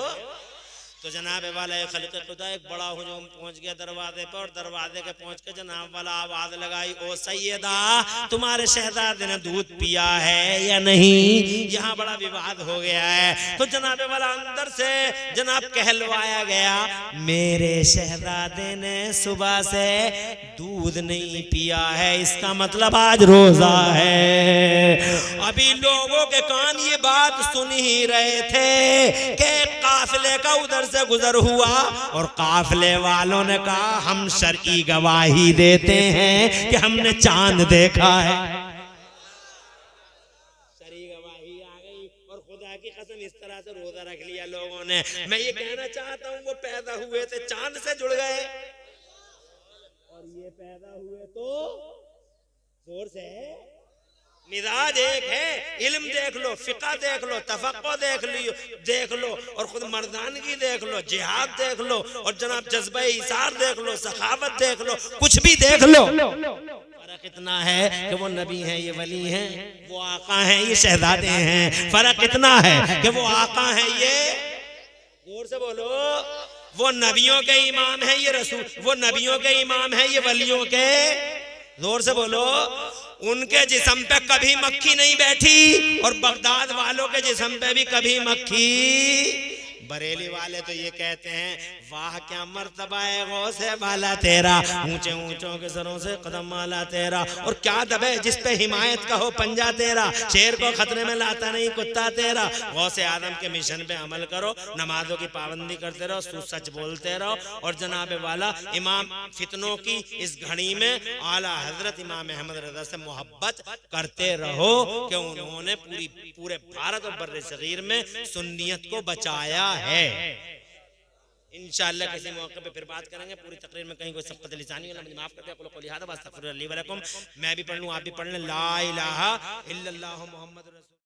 तो जनाबे वाला खलीक़े खुदा एक बड़ा हुजूम पहुंच गया दरवाजे पर, और दरवाजे के पहुंच के जनाब वाला आवाज लगाई, ओ सैयदा, तुम्हारे शहजादे ने दूध पिया है या नहीं? यहाँ बड़ा विवाद हो गया है। तो जनाबे वाला अंदर से जनाब कहलवाया गया, मेरे शहजादे ने सुबह से दूध नहीं पिया है, इसका मतलब आज रोजा है। अभी लोगों के कान ये बात सुन ही रहे थे कि काफिले का उधर से गुजर हुआ, और काफिले वालों ने कहा हम शरई गवाही देते हैं कि हमने चांद देखा है। शरई गवाही आ गई, और खुदा की कसम इस तरह से रोजा रख लिया लोगों ने। मैं ये कहना चाहता हूँ, वो पैदा हुए थे चांद से जुड़ गए, और ये पैदा हुए तो जोर से। मिजाज एक है, इल्म देख लो, फिक़ह देख लो, तफक्को देख लो, और खुद मर्दानगी देख लो, जिहाद देख लो, और जनाब जज्बा इसार देख लो, सखावत देख लो, कुछ भी देख लो। फर्क इतना है कि वो नबी हैं, ये वली हैं, वो आका हैं, ये शहजादे हैं। फर्क इतना है कि वो आका हैं, ये जोर से बोलो, वो नबियों के इमाम हैं, ये रसूल, वो नबियों के इमाम हैं, ये वलियों के, जोर से बोलो। उनके जिस्म पे कभी मक्खी नहीं बैठी, और बगदाद वालों के जिस्म पे भी कभी मक्खी। बरेली वाले तो ये कहते हैं, वाह क्या मर्तबा है गौसे वाला तेरा, ऊंचे ऊंचों के सरों से कदम वाला तेरा, और क्या दबे जिस पे हिमायत का हो पंजा तेरा, शेर को खतरे में लाता नहीं कुत्ता तेरा। गौसे आदम के मिशन पे अमल करो, नमाजों की पाबंदी करते रहो, सच बोलते रहो, और जनाबे वाला इमाम फितनों की इस घड़ी में आला हजरत इमाम अहमद रज़ा से मोहब्बत करते रहो कि उन्होंने पूरे भारत और बर्रे सगीर में सुन्नियत को बचाया है। इंशाअल्लाह किसी मौके पे फिर बात करेंगे। पूरी तकरीर में कहीं कोई सख्त लिसानी होला मुझे माफ कर दे। मैं भी पढ़ लूं, आप भी पढ़ लें। ला इलाहा इल्लल्लाह मुहम्मद रसूल।